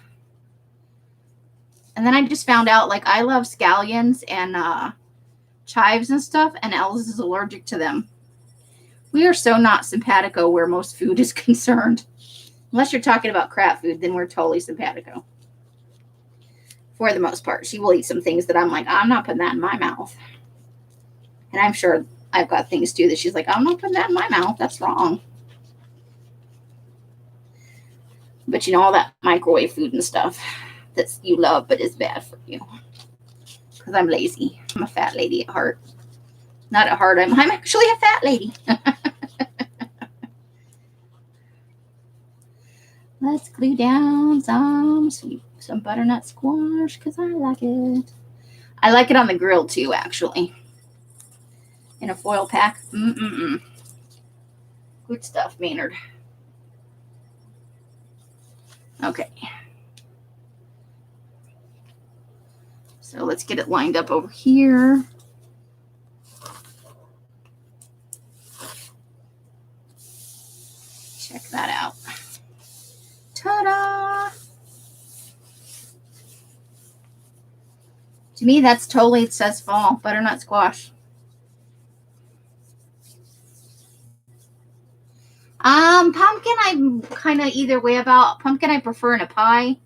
And then I just found out, like, I love scallions and chives and stuff, and Els is allergic to them. We are so not simpatico where most food is concerned. Unless you're talking about crap food, then we're totally simpatico. For the most part. She will eat some things that I'm like, I'm not putting that in my mouth. And I'm sure I've got things too that she's like, I'm not putting that in my mouth. That's wrong. But you know, all that microwave food and stuff that you love but is bad for you. Because I'm lazy. I'm a fat lady at heart. Not at heart. I'm actually a fat lady. Let's glue down some butternut squash because I like it. I like it on the grill too, actually. In a foil pack. Good stuff, Maynard. Okay. So let's get it lined up over here. Check that out. Ta-da! To me, that's totally, it says fall. Butternut squash. Pumpkin, I'm kind of either way about. Pumpkin, I prefer in a pie.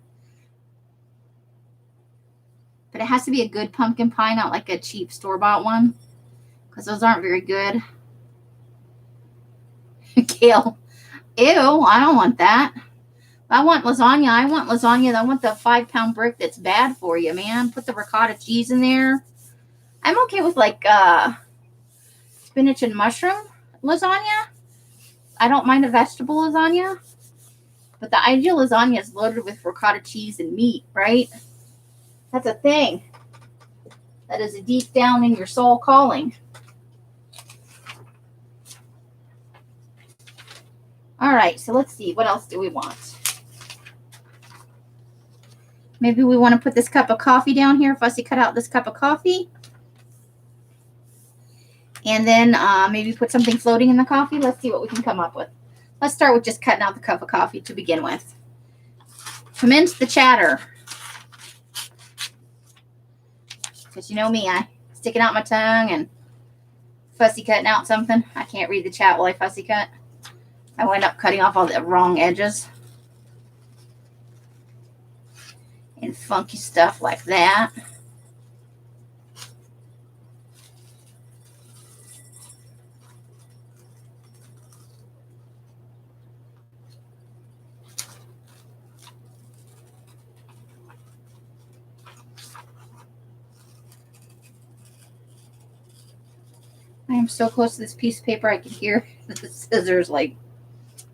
But it has to be a good pumpkin pie, not like a cheap store-bought one. Because those aren't very good. Kale. Ew, I don't want that. I want lasagna. I want the 5-pound brick that's bad for you, man. Put the ricotta cheese in there. I'm okay with like spinach and mushroom lasagna. I don't mind a vegetable lasagna. But the ideal lasagna is loaded with ricotta cheese and meat, right? That's a thing. That is a deep down in your soul calling. All right, so let's see. What else do we want? Maybe we want to put this cup of coffee down here. Fussy cut out this cup of coffee. And then maybe put something floating in the coffee. Let's see what we can come up with. Let's start with just cutting out the cup of coffee to begin with. Commence the chatter. Because you know me, I sticking out my tongue and fussy cutting out something. I can't read the chat while I fussy cut. I wind up cutting off all the wrong edges. And funky stuff like that. I am so close to this piece of paper I can hear the scissors like,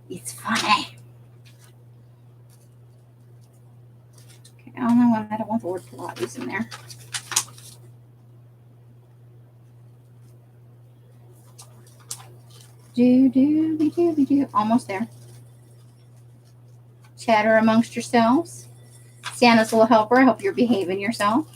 it's funny. Okay, I don't want the word Pilates in there. Do. Almost there. Chatter amongst yourselves. Santa's little helper. I hope you're behaving yourself.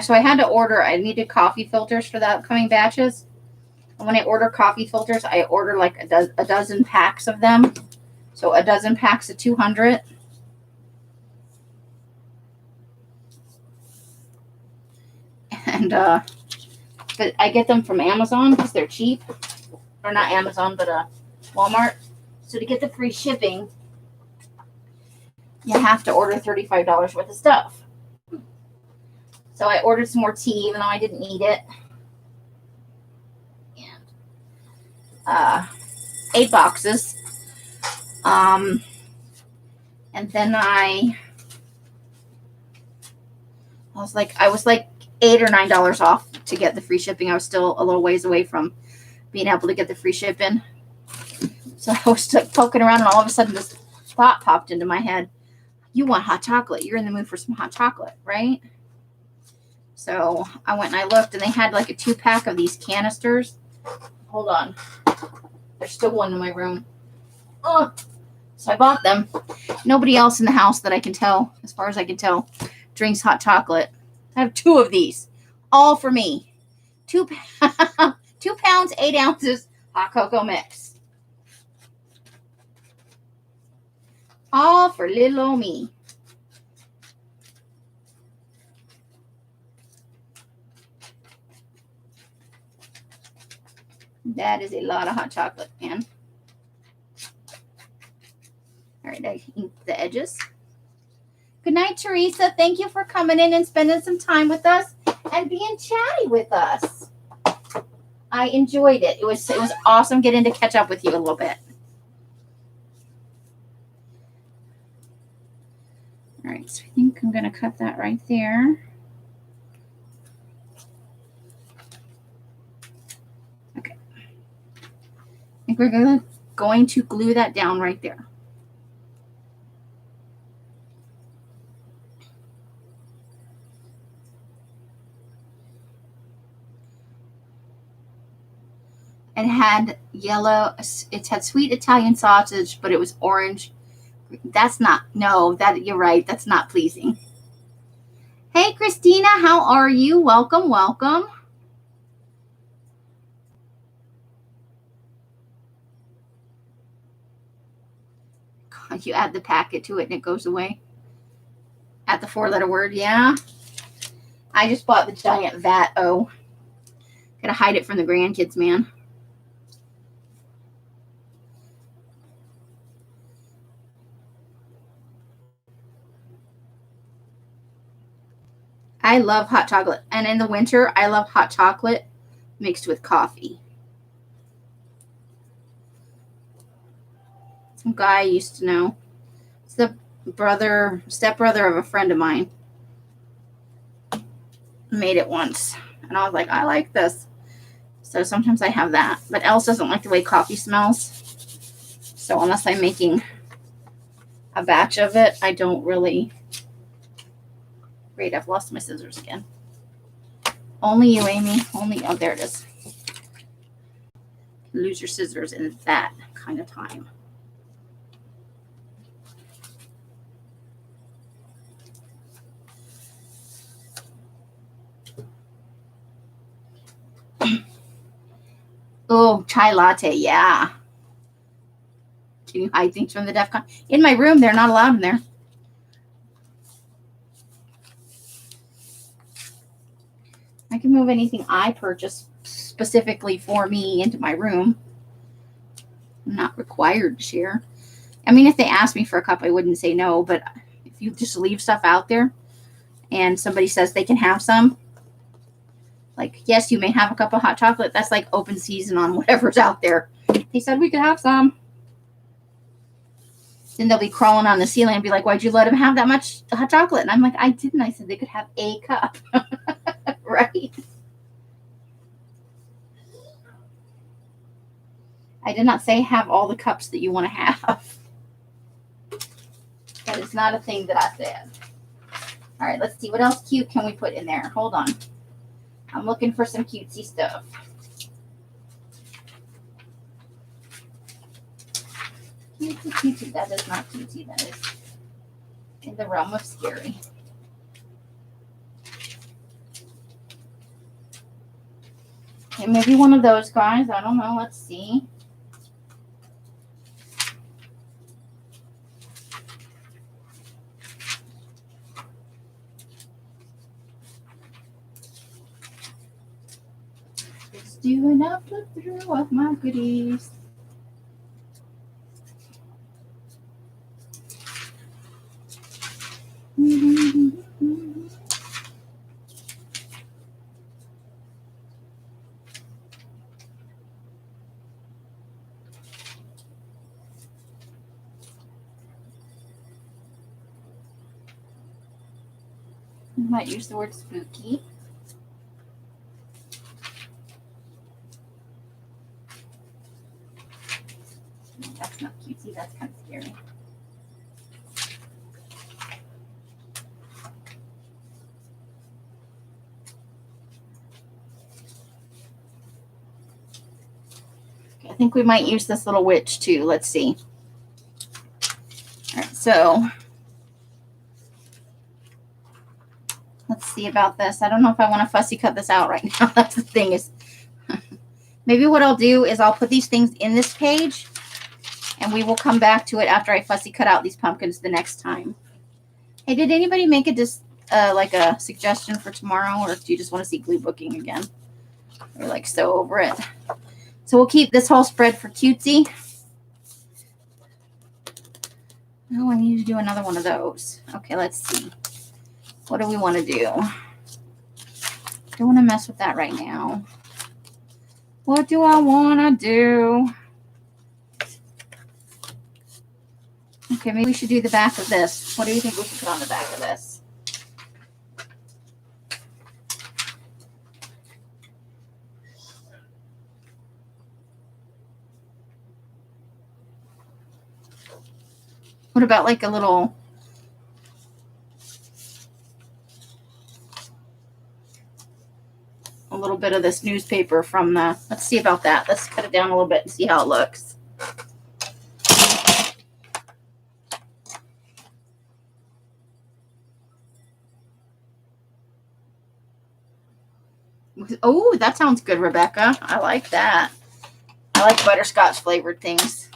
So I had to order, I needed coffee filters for the upcoming batches. And when I order coffee filters, I order like a dozen packs of them. So a dozen packs of 200. And, but I get them from Amazon because they're cheap. Or not Amazon, but Walmart. So to get the free shipping, you have to order $35 worth of stuff. So I ordered some more tea, even though I didn't need it. And 8 boxes. And then I was like $8 or $9 off to get the free shipping. I was still a little ways away from being able to get the free shipping. So I was poking around, and all of a sudden this thought popped into my head. you want hot chocolate. You're in the mood for some hot chocolate, right? So I went and I looked, and they had like a 2-pack of these canisters. Hold on. There's still one in my room. Oh, so I bought them. Nobody else in the house that I can tell, as far as I can tell, drinks hot chocolate. I have 2 of these, all for me. 2 pounds, 8 ounces hot cocoa mix. All for little old me. That is a lot of hot chocolate, man. All right, I inked the edges. Good night, Teresa. Thank you for coming in and spending some time with us and being chatty with us. I enjoyed it. It was awesome getting to catch up with you a little bit. All right, so I think I'm going to cut that right there. Okay. I think we're going to glue that down right there. And had yellow, it had sweet Italian sausage, but it was orange. That's not, no, that you're right. That's not pleasing. Hey, Christina, how are you? Welcome, welcome. You add the packet to it and it goes away. At the 4-letter word, yeah. I just bought the giant vat. Oh, gotta hide it from the grandkids, man. I love hot chocolate. And in the winter, I love hot chocolate mixed with coffee. Some guy I used to know. It's the stepbrother of a friend of mine. Made it once. And I was like, I like this. So sometimes I have that. But Els doesn't like the way coffee smells. So unless I'm making a batch of it, I don't really. Great, I've lost my scissors again. Only you, Amy. Only, oh, there it is. Lose your scissors in that kind of time. Oh, chai latte, yeah. Can you hide things from the DEF CON? In my room, they're not allowed in there. I can move anything I purchase specifically for me into my room. I'm not required to share. I mean, if they asked me for a cup, I wouldn't say no, but if you just leave stuff out there and somebody says they can have some, like, yes, you may have a cup of hot chocolate. That's like open season on whatever's out there. They said we could have some. Then they'll be crawling on the ceiling and be like, why'd you let them have that much hot chocolate? And I'm like, I didn't. I said they could have a cup. Right? I did not say have all the cups that you want to have. That is not a thing that I said. All right, let's see. What else cute can we put in there? Hold on. I'm looking for some cutesy stuff. Cutesy, cutesy. That is not cutesy. That is in the realm of scary. Okay, maybe one of those guys. I don't know. Let's see. Just doing a flip through of my goodies. I might use the word spooky. That's not cutesy. That's kind of scary. I think we might use this little witch too. Let's see. All right, so let's see about this. I don't know if I want to fussy cut this out right now. That's the thing is, maybe what I'll do is I'll put these things in this page and we will come back to it after I fussy cut out these pumpkins the next time. Hey, did anybody make like a suggestion for tomorrow, or do you just want to see Gluebooking again? We're like so over it. So we'll keep this whole spread for cutesy. Oh, I need to do another one of those. Okay, let's see. What do we want to do? Don't want to mess with that right now. What do I want to do? Okay, maybe we should do the back of this. What do you think we should put on the back of this? What about like a little bit of this newspaper from the, let's see about that. Let's cut it down a little bit and see how it looks. Oh, that sounds good, Rebecca. I like that. I like butterscotch flavored things.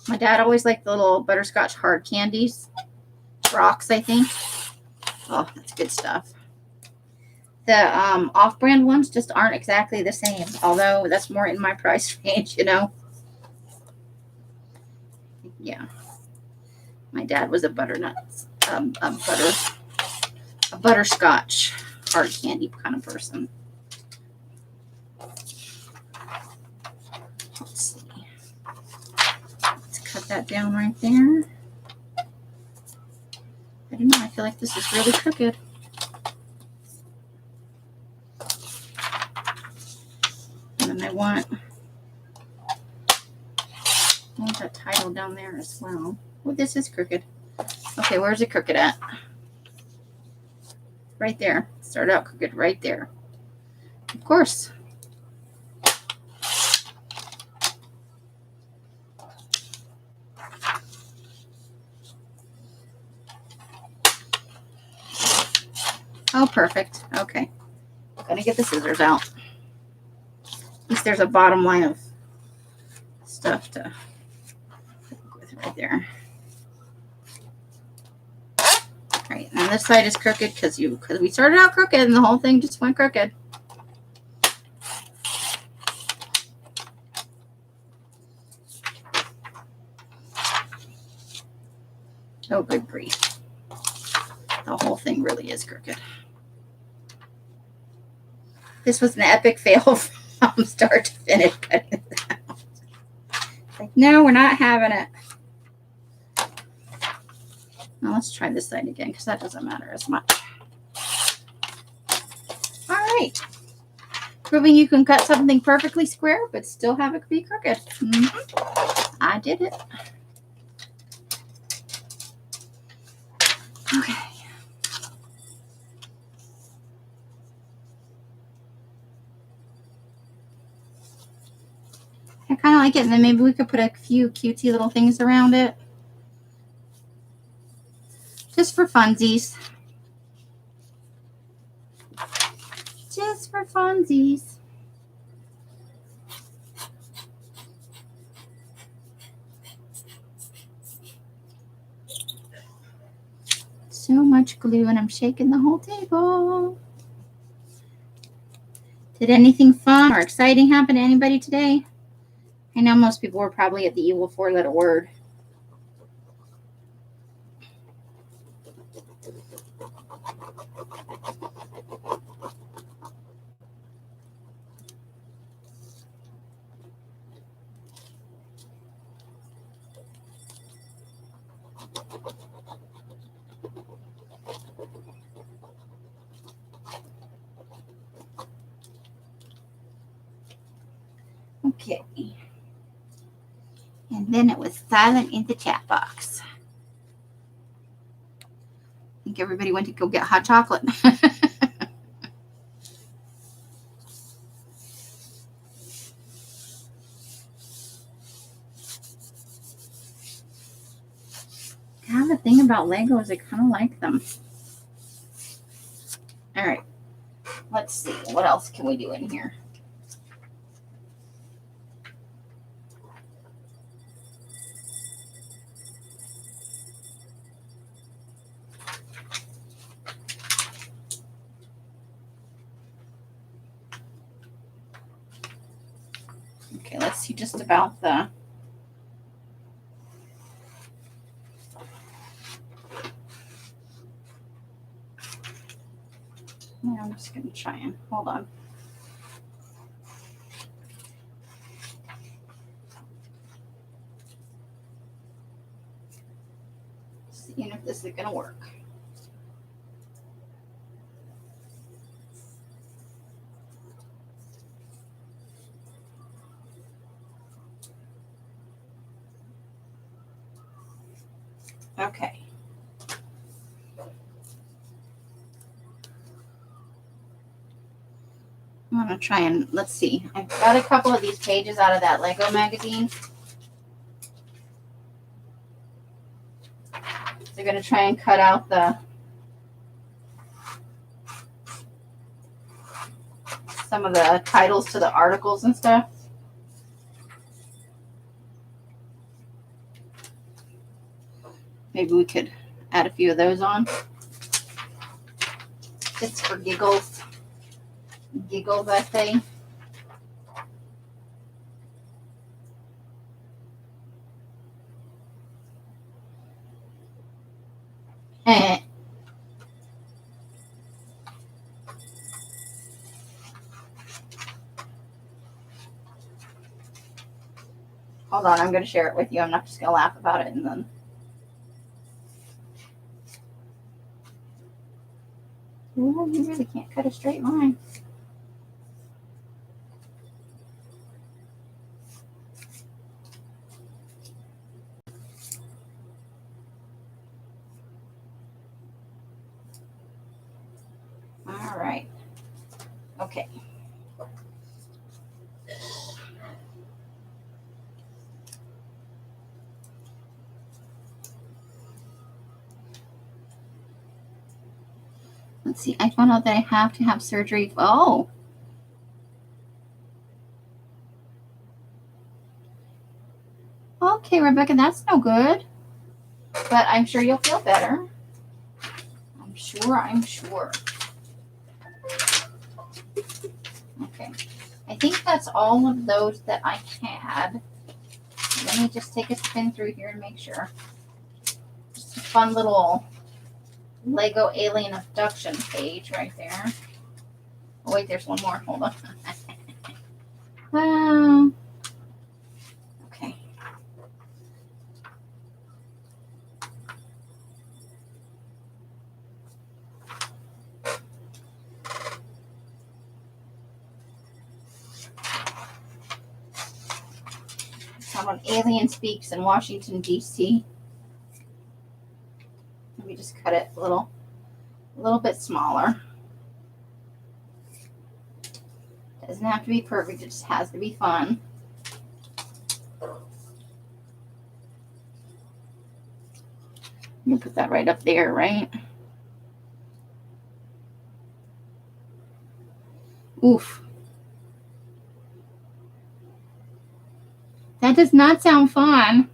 My dad always liked the little butterscotch hard candies. Rocks, I think. Oh, that's good stuff. The off-brand ones just aren't exactly the same, although that's more in my price range, you know. Yeah. My dad was a butterscotch hard candy kind of person. Let's see. Let's cut that down right there. I don't know. I feel like this is really crooked. And then I want that title down there as well. Oh, this is crooked. Okay, where's it crooked at? Right there. Start out crooked right there. Of course. Oh, perfect. Okay. Gonna get the scissors out. At least there's a bottom line of stuff to work with right there. Right, and this side is crooked because we started out crooked and the whole thing just went crooked. Oh, good grief. The whole thing really is crooked. This was an epic fail from start to finish cutting this out. Like, no, we're not having it. Now let's try this side again because that doesn't matter as much. All right. Proving you can cut something perfectly square but still have it be crooked. I did it. Okay. I kind of like it, and then maybe we could put a few cutesy little things around it. Just for funsies. Just for funsies. So much glue, and I'm shaking the whole table. Did anything fun or exciting happen to anybody today? I know most people were probably at the evil four-letter word. Okay. And then it was silent in the chat box. I think everybody went to go get hot chocolate. God, the thing about Lego is I kind of like them. All right. Let's see. What else can we do in here? Okay, let's see just about the... Yeah, I'm just going to try and... Hold on. Seeing if this is going to work. Okay. I'm going to try and, let's see. I've got a couple of these pages out of that Lego magazine. So I'm going to try and cut out some of the titles to the articles and stuff. Maybe we could add a few of those on. Just for giggles. Giggles, I say. Hold on, I'm going to share it with you. I'm not just going to laugh about it and then... Ooh, you really can't cut a straight line. All right. Okay. Let's see. I found out that I have to have surgery. Oh. Okay, Rebecca, that's no good. But I'm sure you'll feel better. I'm sure. Okay. I think that's all of those that I had. Let me just take a spin through here and make sure. Just a fun little Lego alien abduction page right there. Oh, wait, there's one more. Hold on. Okay. Someone alien speaks in Washington, D.C. Let me just cut it a little bit smaller. Doesn't have to be perfect. It just has to be fun. I'm going to put that right up there, right? Oof. That does not sound fun.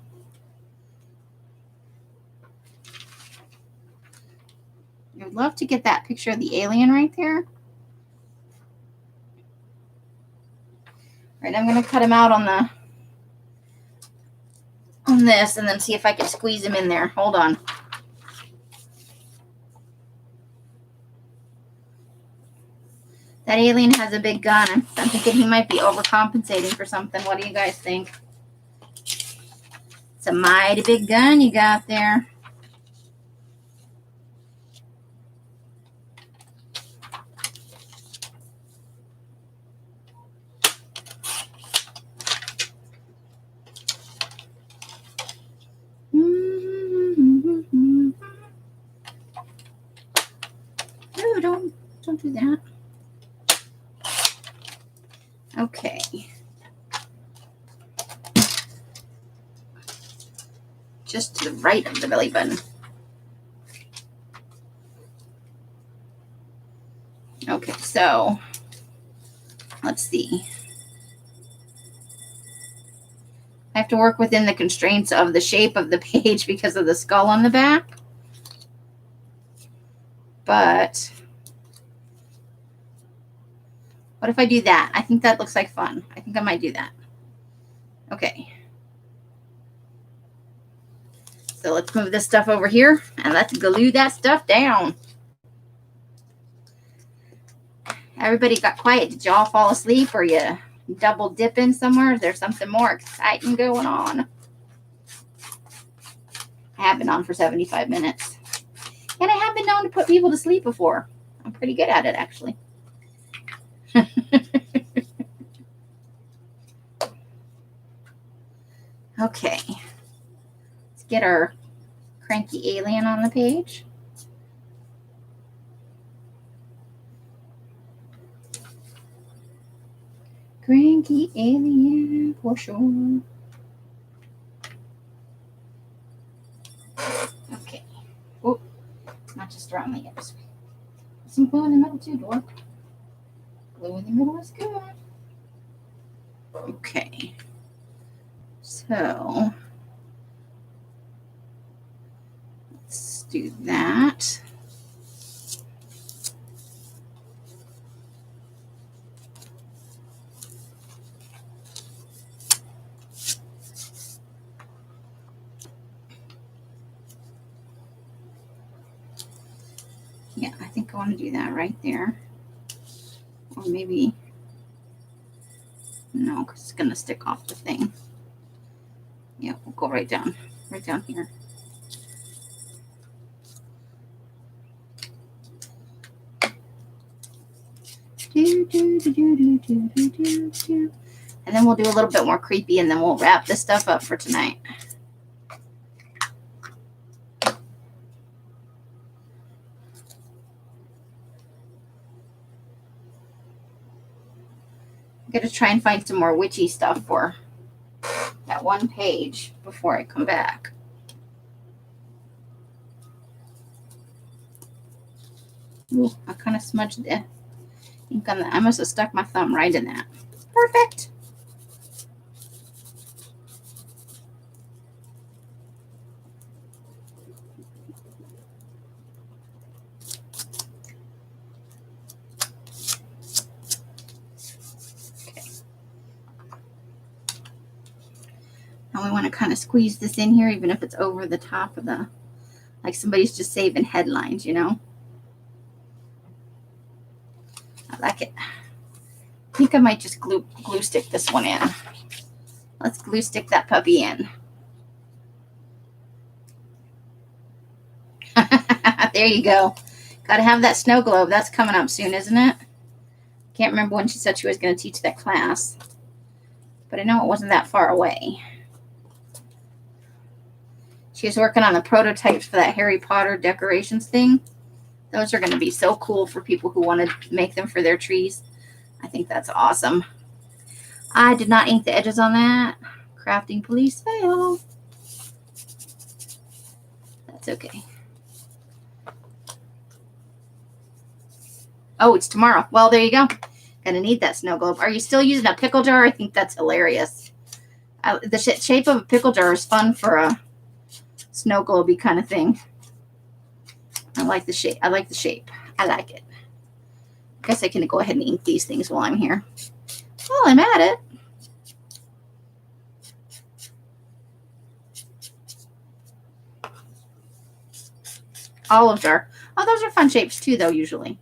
I'd love to get that picture of the alien right there. All right, I'm going to cut him out on this and then see if I can squeeze him in there. Hold on. That alien has a big gun. I'm thinking he might be overcompensating for something. What do you guys think? It's a mighty big gun you got there. No, don't do that. Okay. just to the right of the belly button. Okay, so let's see. I have to work within the constraints of the shape of the page because of the skull on the back. But what if I do that? I think that looks like fun. I think I might do that. Okay. So let's move this stuff over here and let's glue that stuff down. Everybody got quiet. Did y'all fall asleep or you double dipping somewhere? Is there something more exciting going on? I have been on for 75 minutes. And I have been known to put people to sleep before. I'm pretty good at it, actually. Okay. Let's get our cranky alien on the page. Cranky alien for sure. Okay. Oh, not just around the edges. Some glue in the middle too, Dwarf. Glue in the middle is good. Okay. So let's do that. Yeah, I think I want to do that right there. Or maybe, no, because it's going to stick off the thing. Yeah, we'll go right down here. And then we'll do a little bit more creepy and then we'll wrap this stuff up for tonight. I'm going to try and find some more witchy stuff for that one page before I come back. Ooh, I kind of smudged the ink on that. I must have stuck my thumb right in that. Perfect. Now we want to kind of squeeze this in here, even if it's over the top of the, like somebody's just saving headlines, you know? I like it. I think I might just glue stick this one in. Let's glue stick that puppy in. There you go. Got to have that snow globe. That's coming up soon, isn't it? Can't remember when she said she was going to teach that class. But I know it wasn't that far away. She was working on the prototypes for that Harry Potter decorations thing. Those are going to be so cool for people who want to make them for their trees. I think that's awesome. I did not ink the edges on that. Crafting police fail. That's okay. Oh, it's tomorrow. Well, there you go. Gonna need that snow globe. Are you still using a pickle jar? I think that's hilarious. The shape of a pickle jar is fun for a snow globe-y kind of thing. I like the shape. I like it. I guess I can go ahead and ink these things while I'm here. Well, I'm at it. Olive jar. Oh, those are fun shapes too, though, usually.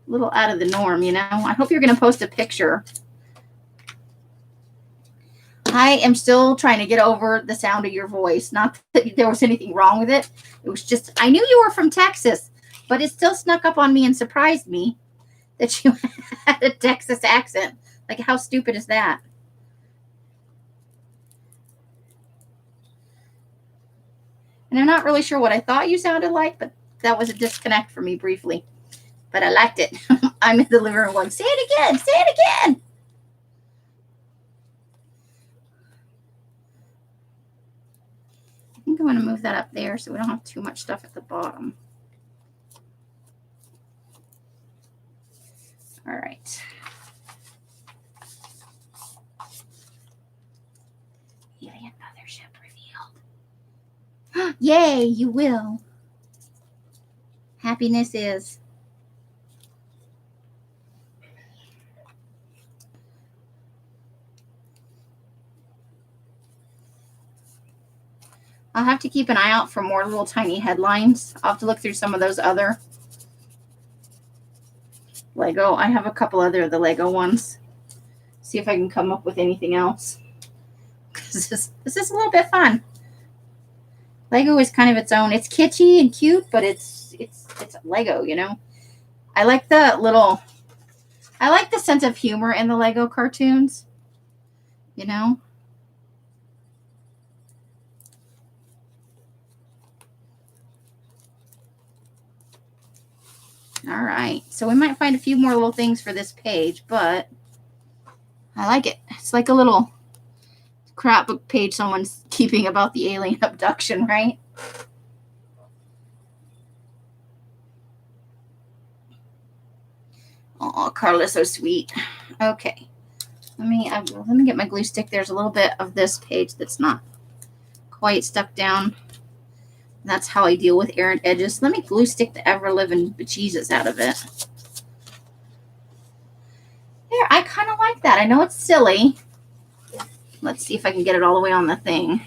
A little out of the norm, you know. I hope you're going to post a picture. I am still trying to get over the sound of your voice. Not that there was anything wrong with it. It was just, I knew you were from Texas, but it still snuck up on me and surprised me that you had a Texas accent. Like, how stupid is that? And I'm not really sure what I thought you sounded like, but that was a disconnect for me briefly. But I liked it. I'm in the living room going, say it again, say it again. want to move that up there so we don't have too much stuff at the bottom. All right. Alien mothership revealed. Yay, you will. Happiness is. I'll have to keep an eye out for more little tiny headlines. I'll have to look through some of those other Lego. I have a couple other of the Lego ones. See if I can come up with anything else. This is a little bit fun. Lego is kind of its own. It's kitschy and cute, but it's Lego, you know. I like the sense of humor in the Lego cartoons, you know. All right, so we might find a few more little things for this page, but I like it. It's like a little scrapbook page someone's keeping about the alien abduction, right? Oh, Carla's so sweet. Okay, let me get my glue stick. There's a little bit of this page that's not quite stuck down. That's how I deal with errant edges. Let me glue stick the ever-living bejesus out of it. There, I kind of like that. I know it's silly. Let's see if I can get it all the way on the thing.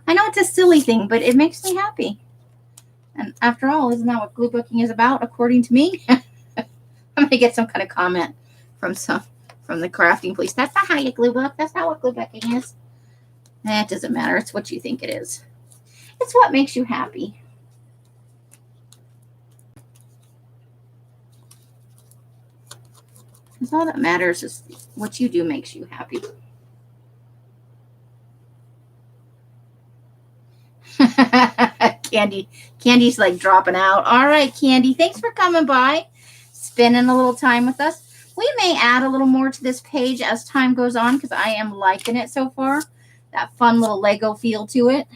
I know it's a silly thing, but it makes me happy. And after all, isn't that what glue booking is about, according to me? I'm going to get some kind of comment from the crafting police. That's not how you glue book. That's not what glue booking is. It doesn't matter. It's what you think it is. It's what makes you happy. Because all that matters is what you do makes you happy. Candy's like dropping out. All right, Candy, thanks for coming by, spending a little time with us. We may add a little more to this page as time goes on because I am liking it so far. That fun little Lego feel to it.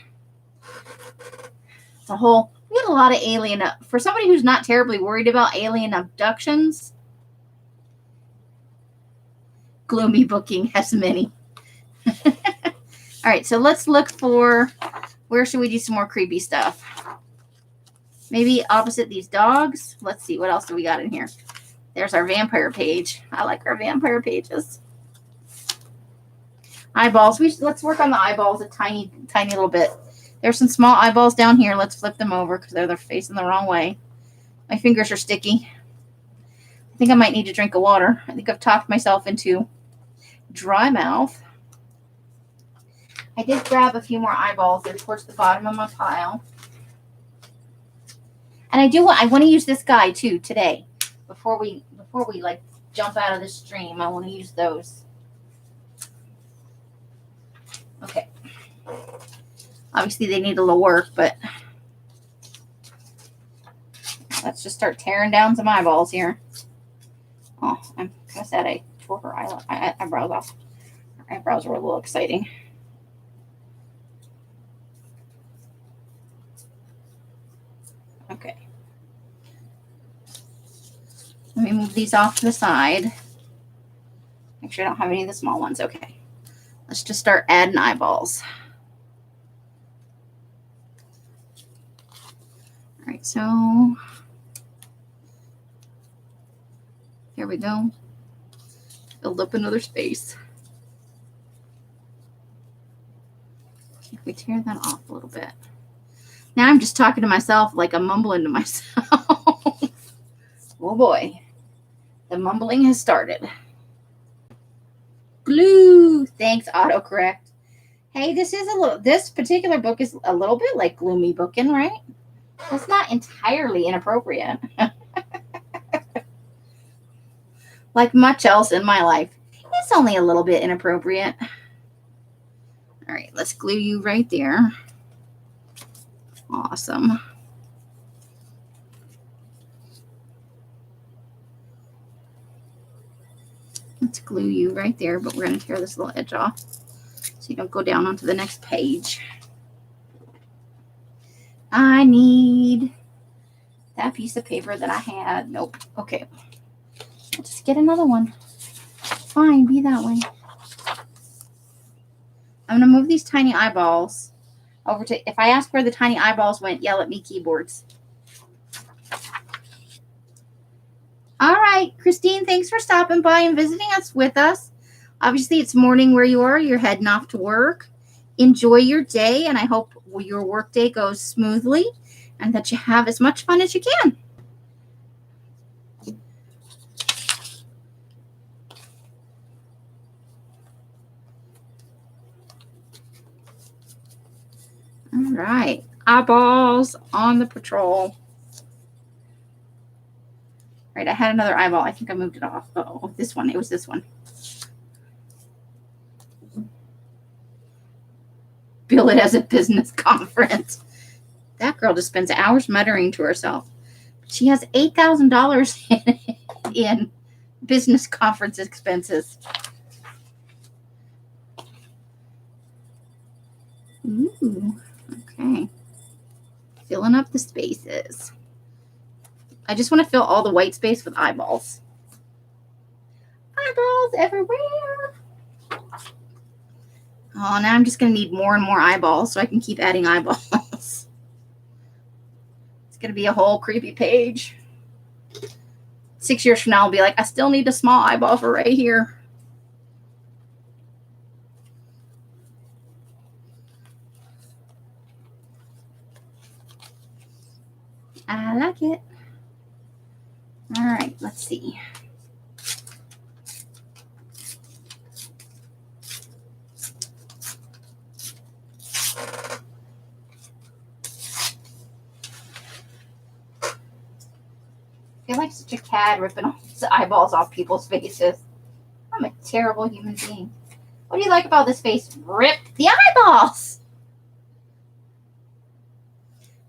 We had a lot of alien, for somebody who's not terribly worried about alien abductions, Gloomy Booking has many. All right, so let's look for, where should we do some more creepy stuff? Maybe opposite these dogs. Let's see, what else do we got in here? There's our vampire page. I like our vampire pages. Eyeballs. Let's work on the eyeballs a tiny little bit. There's some small eyeballs down here. Let's flip them over because they're facing the wrong way. My fingers are sticky. I think I might need to drink of water. I think I've talked myself into dry mouth. I did grab a few more eyeballs. They're towards the bottom of my pile. And I want to use this guy too today. Before we like jump out of the stream, I want to use those. Okay. Obviously, they need a little work, but let's just start tearing down some eyeballs here. Oh, I'm kind of sad I tore her eyebrows off. Her eyebrows were a little exciting. Okay. Let me move these off to the side. Make sure I don't have any of the small ones. Okay. Let's just start adding eyeballs. All right, so here we go. Build up another space. If we tear that off a little bit. Now I'm just talking to myself like I'm mumbling to myself. Oh boy. The mumbling has started. Glue. Thanks, autocorrect. Hey, this particular book is a little bit like Gloomy Booking, right? It's not entirely inappropriate. Like much else in my life, it's only a little bit inappropriate. All right, let's glue you right there. Awesome. Let's glue you right there, but we're going to tear this little edge off so you don't go down onto the next page. I need that piece of paper that I had. Nope. Okay. I'll just get another one. Fine, be that way. I'm going to move these tiny eyeballs over to, if I ask where the tiny eyeballs went, yell at me, keyboards. All right, Christine, thanks for stopping by and visiting us with us. Obviously, it's morning where you are. You're heading off to work. Enjoy your day, and I hope your work day goes smoothly and that you have as much fun as you can. All right, eyeballs on the patrol. Right, I had another eyeball. I think I moved it off. Oh, this one. It was this one. Bill it as a business conference. That girl just spends hours muttering to herself. She has $8,000 in business conference expenses. Ooh, okay. Filling up the spaces. I just want to fill all the white space with eyeballs. Eyeballs everywhere. Oh, now I'm just going to need more and more eyeballs so I can keep adding eyeballs. It's going to be a whole creepy page. 6 years from now, I'll be like, I still need a small eyeball for right here. I like it. All right, let's see. I feel like such a cad ripping all these eyeballs off people's faces. I'm a terrible human being. What do you like about this face? Rip the eyeballs.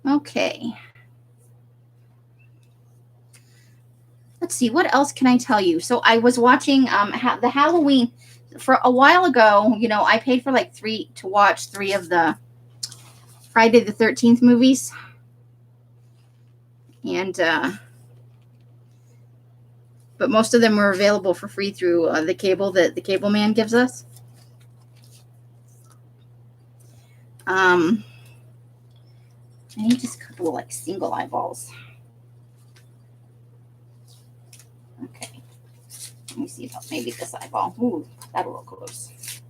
Okay. Let's see. What else can I tell you? So I was watching the Halloween for a while ago. You know, I paid for like to watch 3 of the Friday the 13th movies. And but most of them were available for free through the cable that the cable man gives us. I need just a couple of like single eyeballs. Okay. Let me see if maybe this eyeball. Ooh, that'll look close.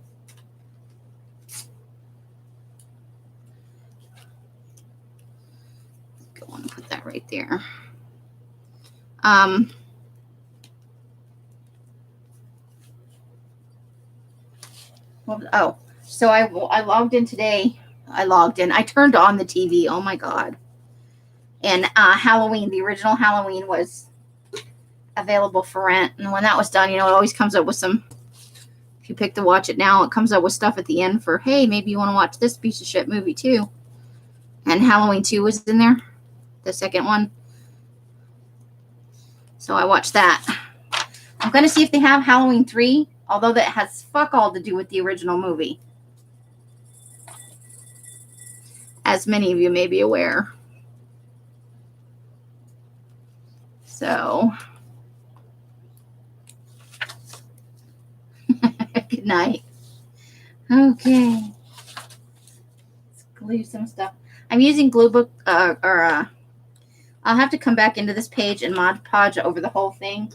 Go on and put that right there. Oh, so I logged in today. I turned on the TV. Oh my God. And Halloween, the original Halloween was available for rent. And when that was done, you know, it always comes up with some, if you pick to watch it now, it comes up with stuff at the end for, hey, maybe you want to watch this piece of shit movie too. And Halloween 2 was in there, the second one. So I watched that. I'm going to see if they have Halloween 3, although that has fuck all to do with the original movie, as many of you may be aware. So, good night. Okay. Let's glue some stuff. I'm using Gluebook, I'll have to come back into this page and Mod Podge over the whole thing.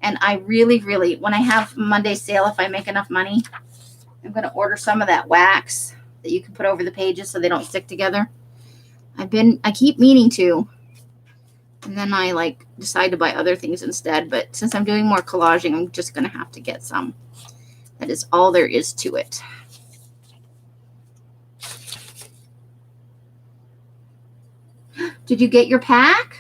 And I really, when I have Monday sale, if I make enough money, I'm going to order some of that wax that you can put over the pages so they don't stick together. I keep meaning to. And then I like decide to buy other things instead. But since I'm doing more collaging, I'm just going to have to get some. That is all there is to it. Did you get your pack?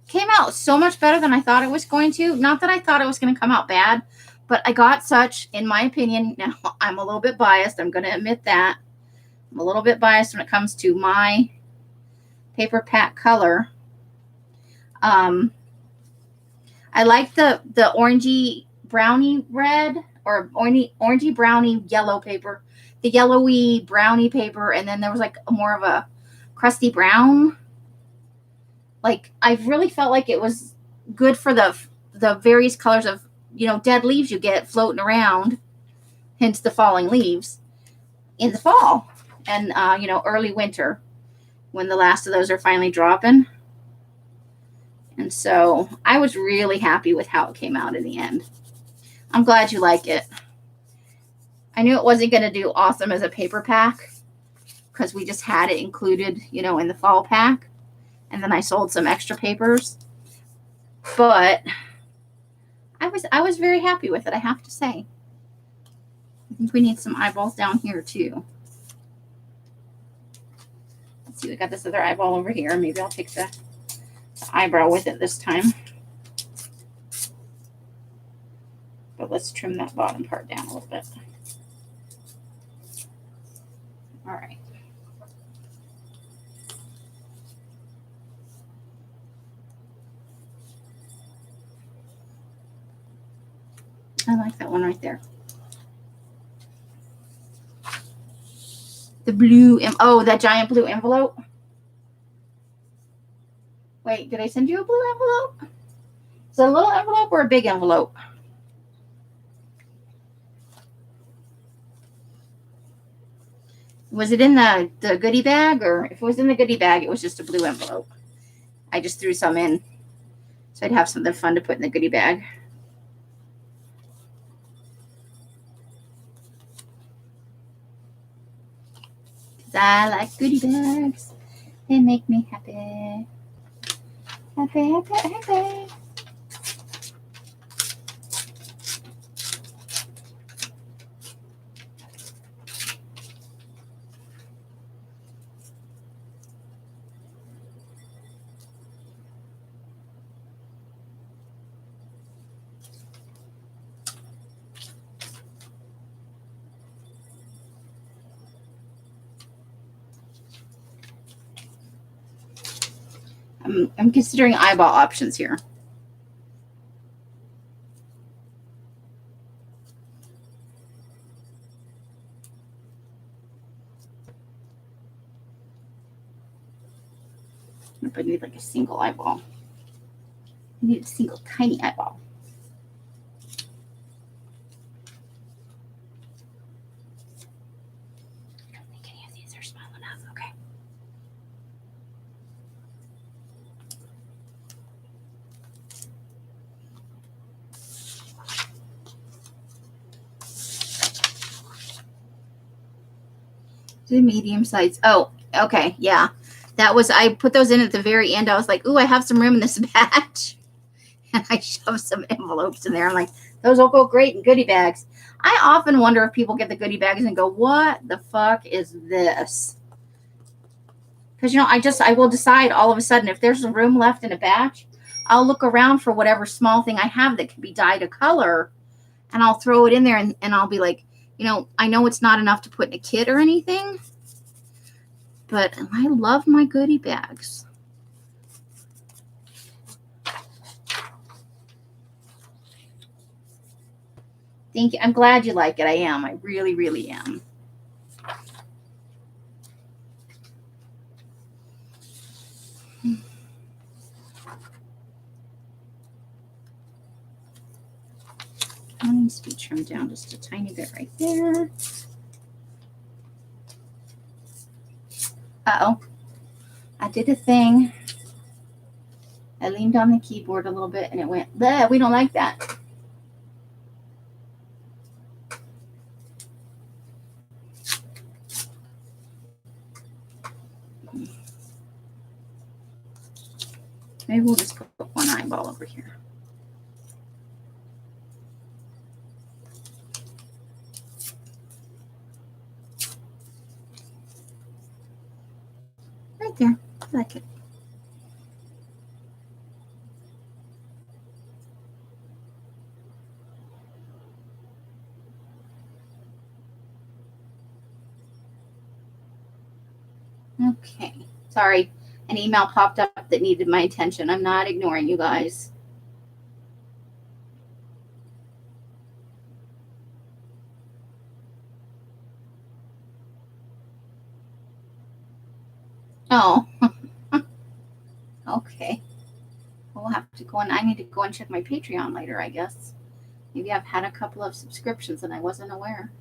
Came out so much better than I thought it was going to. Not that I thought it was going to come out bad, but I got such, in my opinion, now I'm a little bit biased. I'm going to admit that. I'm a little bit biased when it comes to my paper pack color. I like the orangey brownie red or orangey brownie yellow paper, the yellowy brownie paper, and then there was like more of a crusty brown. Like, I really felt like it was good for the various colors of, dead leaves you get floating around, hence the falling leaves in the fall and, early winter when the last of those are finally dropping. And so I was really happy with how it came out in the end. I'm glad you like it. I knew it wasn't going to do awesome as a paper pack because we just had it included, in the fall pack. And then I sold some extra papers. But I was very happy with it, I have to say. I think we need some eyeballs down here too. Let's see, we got this other eyeball over here. Maybe I'll take the eyebrow with it this time. But let's trim that bottom part down a little bit. All right. I like that one right there. The blue, oh, that giant blue envelope. Wait, did I send you a blue envelope? Is it a little envelope or a big envelope? Was it in the goodie bag? Or if it was in the goodie bag, it was just a blue envelope. I just threw some in so I'd have something fun to put in the goodie bag. I like goodie bags. They make me happy. Happy, happy, happy. I'm considering eyeball options here. If I need like a single eyeball. I need a single tiny eyeball. I don't think any of these are small enough. Okay. The medium size. Oh, okay. Yeah. That was, I put those in at the very end. I was like, ooh, I have some room in this batch. And I shoved some envelopes in there. I'm like, those will go great in goodie bags. I often wonder if people get the goodie bags and go, what the fuck is this? Because, I will decide all of a sudden if there's room left in a batch, I'll look around for whatever small thing I have that can be dyed a color, and I'll throw it in there, and I'll be like, I know it's not enough to put in a kit or anything, but I love my goodie bags. Thank you. I'm glad you like it. I am. I really, really am. That needs to be trimmed down just a tiny bit right there. Uh-oh. I did a thing. I leaned on the keyboard a little bit and it went, bleh, we don't like that. Maybe we'll just put one eyeball over here. Right there. I like it. Okay. Sorry. An email popped up that needed my attention. I'm not ignoring you guys. Oh, okay. We'll have to go and I need to go and check my Patreon later, I guess. Maybe I've had a couple of subscriptions and I wasn't aware.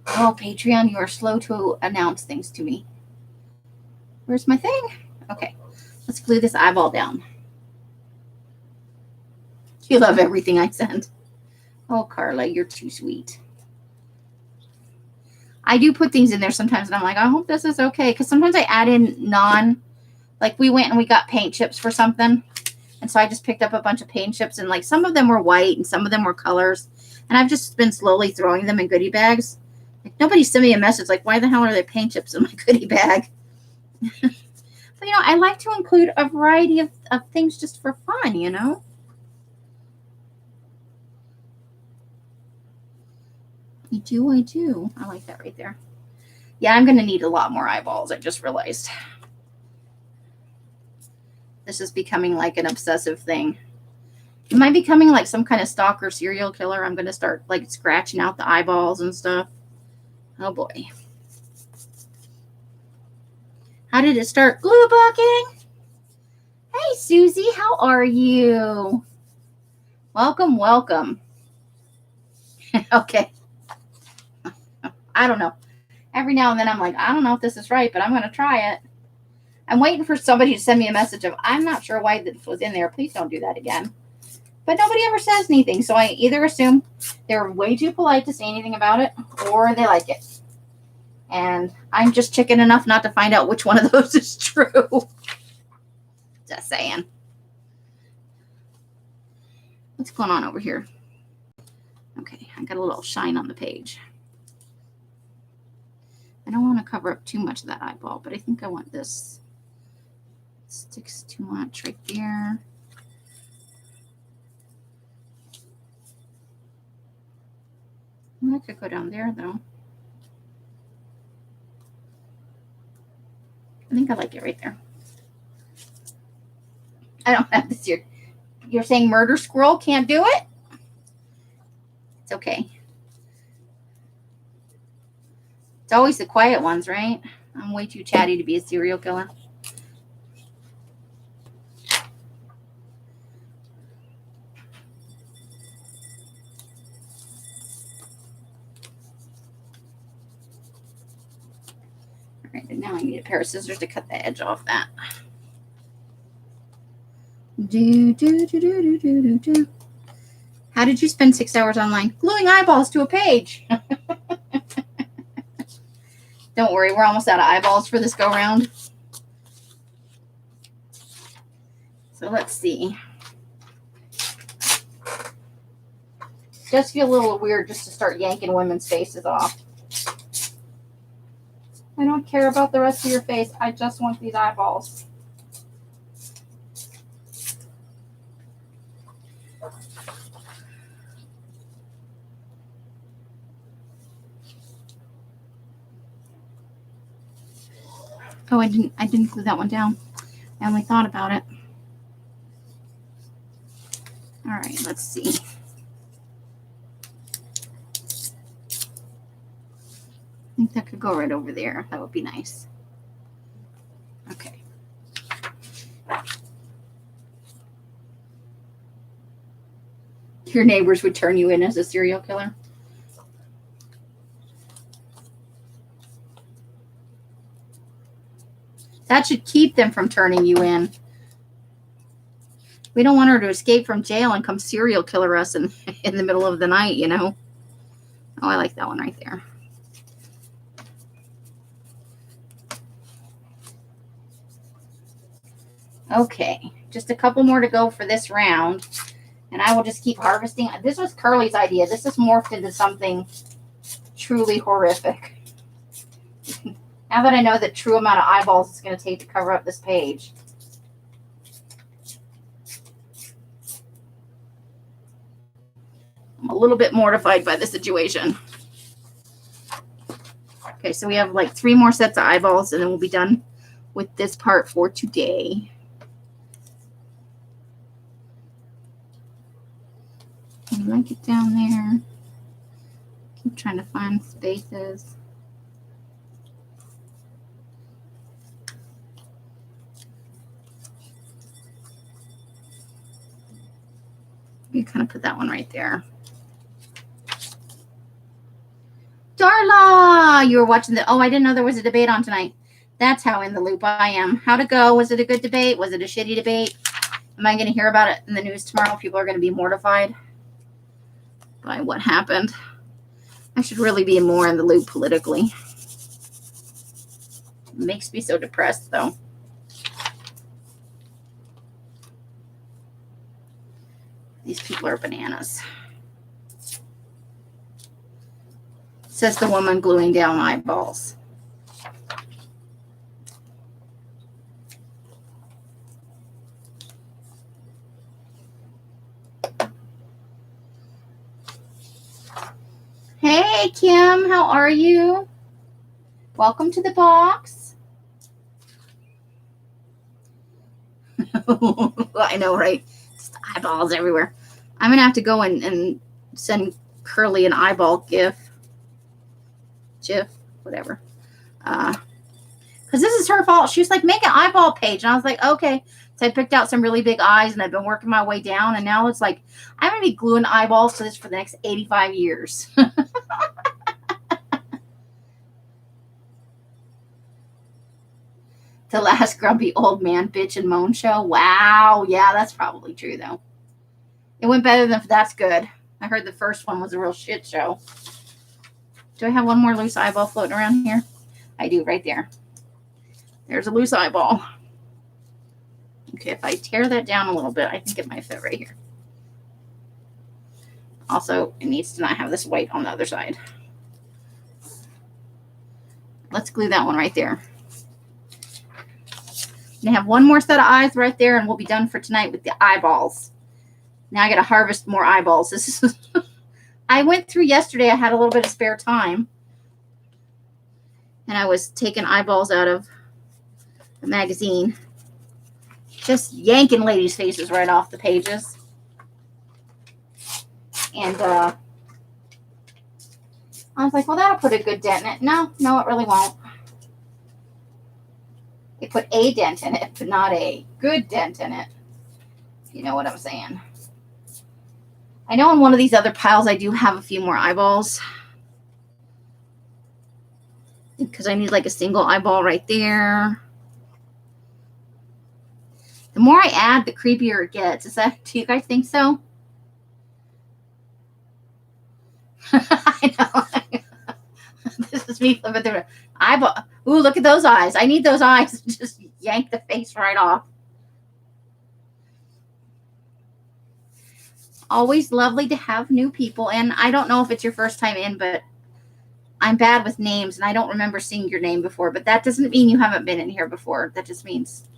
Oh, Patreon, you are slow to announce things to me. Where's my thing? Okay, let's glue this eyeball down. You love everything I send. Oh, Carla, you're too sweet. I do put things in there sometimes, and I'm like, I hope this is okay. Because sometimes I add in like we went and we got paint chips for something. And so I just picked up a bunch of paint chips, and like some of them were white and some of them were colors. And I've just been slowly throwing them in goodie bags. Like nobody sent me a message like, why the hell are there paint chips in my goodie bag? But, I like to include a variety of things just for fun, I do. I like that right there. Yeah, I'm going to need a lot more eyeballs. I just realized. This is becoming like an obsessive thing. Am I becoming like some kind of stalker serial killer? I'm going to start like scratching out the eyeballs and stuff. Oh boy. How did it start? Gluebooking. Hey, Susie, how are you? Welcome, welcome. Okay. I don't know. Every now and then I'm like, I don't know if this is right, but I'm going to try it. I'm waiting for somebody to send me a message of, I'm not sure why this was in there. Please don't do that again. But nobody ever says anything. So I either assume they're way too polite to say anything about it or they like it. And I'm just chicken enough not to find out which one of those is true. Just saying. What's going on over here? Okay, I got a little shine on the page. I don't want to cover up too much of that eyeball, but I think I want this. It sticks too much right there. I could go down there, though. I think I like it right there. I don't have this here. You're saying murder squirrel can't do it? It's okay. It's always the quiet ones, right? I'm way too chatty to be a serial killer. All right, and now I need a pair of scissors to cut the edge off that. How did you spend 6 hours online? Gluing eyeballs to a page. Don't worry, we're almost out of eyeballs for this go-round. So let's see. It does feel a little weird just to start yanking women's faces off. I don't care about the rest of your face. I just want these eyeballs. Oh, I didn't glue that one down. I only thought about it. All right, let's see. I think that could go right over there. That would be nice. Okay. Your neighbors would turn you in as a serial killer. That should keep them from turning you in. We don't want her to escape from jail and come serial killer us in the middle of the night, Oh, I like that one right there. Okay, just a couple more to go for this round. And I will just keep harvesting. This was Curly's idea. This has morphed into something truly horrific. Now that I know the true amount of eyeballs it's going to take to cover up this page. I'm a little bit mortified by the situation. Okay, so we have like 3 more sets of eyeballs, and then we'll be done with this part for today. I like it down there. Keep trying to find spaces. You kind of put that one right there. Darla, you were watching the, oh, I didn't know there was a debate on tonight. That's how in the loop I am. How'd it go? Was it a good debate? Was it a shitty debate? Am I going to hear about it in the news tomorrow? People are going to be mortified by what happened. I should really be more in the loop politically. It makes me so depressed, though. These people are bananas. Says the woman gluing down eyeballs. Hey, Kim, how are you? Welcome to the box. I know, right? Just eyeballs everywhere. I'm going to have to go and send Curly an eyeball GIF, whatever. Because this is her fault. She was like, make an eyeball page. And I was like, okay. So I picked out some really big eyes, and I've been working my way down. And now it's like, I'm going to be gluing eyeballs to this for the next 85 years. The last grumpy old man bitch and moan show. Wow. Yeah, that's probably true, though. It went better than, that's good. I heard the first one was a real shit show. Do I have one more loose eyeball floating around here? I do, right there. There's a loose eyeball. Okay, if I tear that down a little bit, I think it might fit right here. Also, it needs to not have this white on the other side. Let's glue that one right there. I'm going to have one more set of eyes right there, and we'll be done for tonight with the eyeballs. Now I got to harvest more eyeballs. This is I went through yesterday. I had a little bit of spare time, and I was taking eyeballs out of the magazine, just yanking ladies' faces right off the pages. And I was like, well, that'll put a good dent in it. No, it really won't. It put a dent in it, but not a good dent in it. You know what I'm saying? I know in one of these other piles I do have a few more eyeballs. Because I need like a single eyeball right there. The more I add, the creepier it gets. Do you guys think so? I know. This is me flipping through eyeball. Ooh, look at those eyes. I need those eyes to just yank the face right off. Always lovely to have new people. And I don't know if it's your first time in, but I'm bad with names, and I don't remember seeing your name before. But that doesn't mean you haven't been in here before. That just means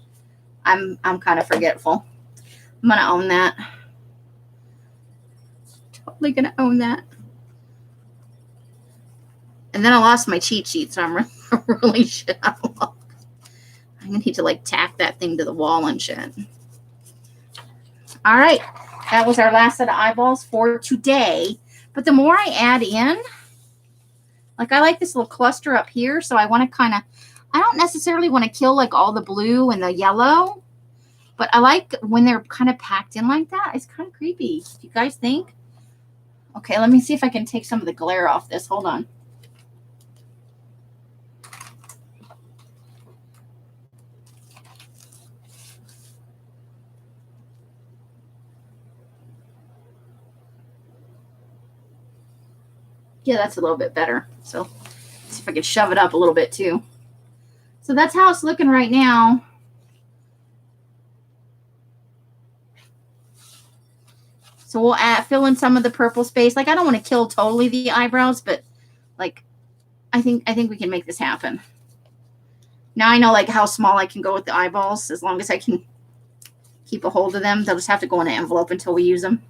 I'm kind of forgetful. I'm going to own that. Totally going to own that. And then I lost my cheat sheet, so I'm really shit out of luck. I'm going to need to like tack that thing to the wall and shit. All right. That was our last set of eyeballs for today. But the more I add in, like I like this little cluster up here. So I want to kind of, I don't necessarily want to kill like all the blue and the yellow. But I like when they're kind of packed in like that. It's kind of creepy. Do you guys think? Okay, let me see if I can take some of the glare off this. Hold on. Yeah, that's a little bit better. So see if I can shove it up a little bit too. So that's how it's looking right now. So we'll fill in some of the purple space. Like I don't want to kill totally the eyebrows, but like I think we can make this happen. Now I know like how small I can go with the eyeballs as long as I can keep a hold of them. They'll just have to go in an envelope until we use them.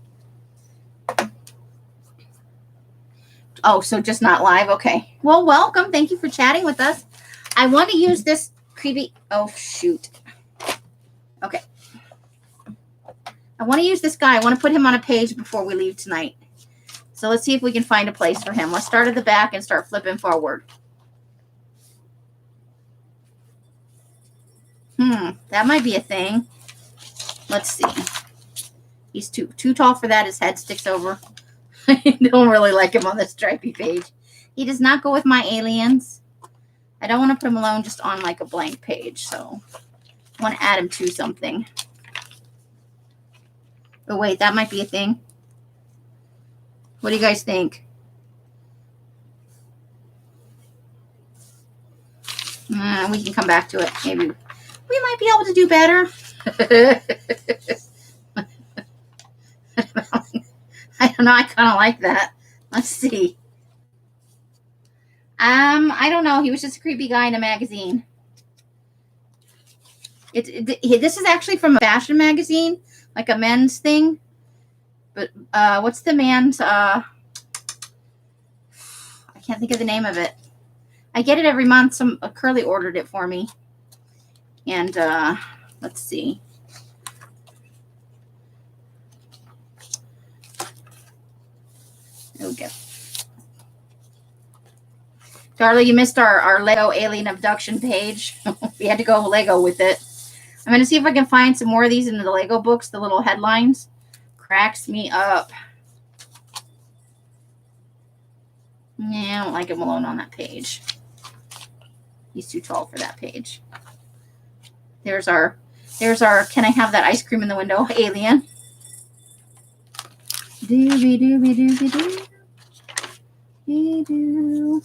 Oh, so just not live? Okay. Well, welcome. Thank you for chatting with us. I want to use this creepy... Oh, shoot. Okay. I want to use this guy. I want to put him on a page before we leave tonight. So let's see if we can find a place for him. Let's start at the back and start flipping forward. That might be a thing. Let's see. He's too tall for that. His head sticks over. I don't really like him on this stripy page. He does not go with my aliens. I don't want to put him alone just on like a blank page. So I want to add him to something. Oh, wait, that might be a thing. What do you guys think? We can come back to it. Maybe we might be able to do better. I don't know. I kind of like that. Let's see. I don't know. He was just a creepy guy in a magazine. This is actually from a fashion magazine, like a men's thing. But what's the man's? I can't think of the name of it. I get it every month. Curly ordered it for me. And let's see. There we go. Darla, you missed our Lego alien abduction page. We had to go Lego with it. I'm going to see if I can find some more of these in the Lego books, the little headlines. Cracks me up. Yeah, I don't like him alone on that page. He's too tall for that page. There's our can I have that ice cream in the window alien. Doobie doobie doobie doo. Doo.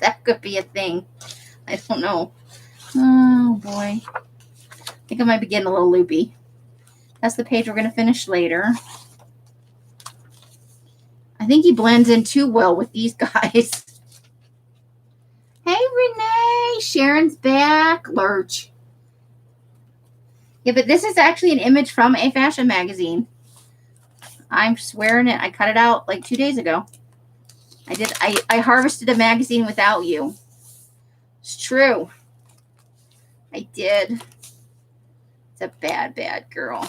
That could be a thing. I don't know. Oh boy. I think I might be getting a little loopy. That's the page we're going to finish later. I think he blends in too well with these guys. Hey, Renee. Sharon's back. Lurch. Yeah, but this is actually an image from a fashion magazine. I'm swearing it. I cut it out like 2 days ago. I harvested a magazine without you. It's true. I did. It's a bad, bad girl.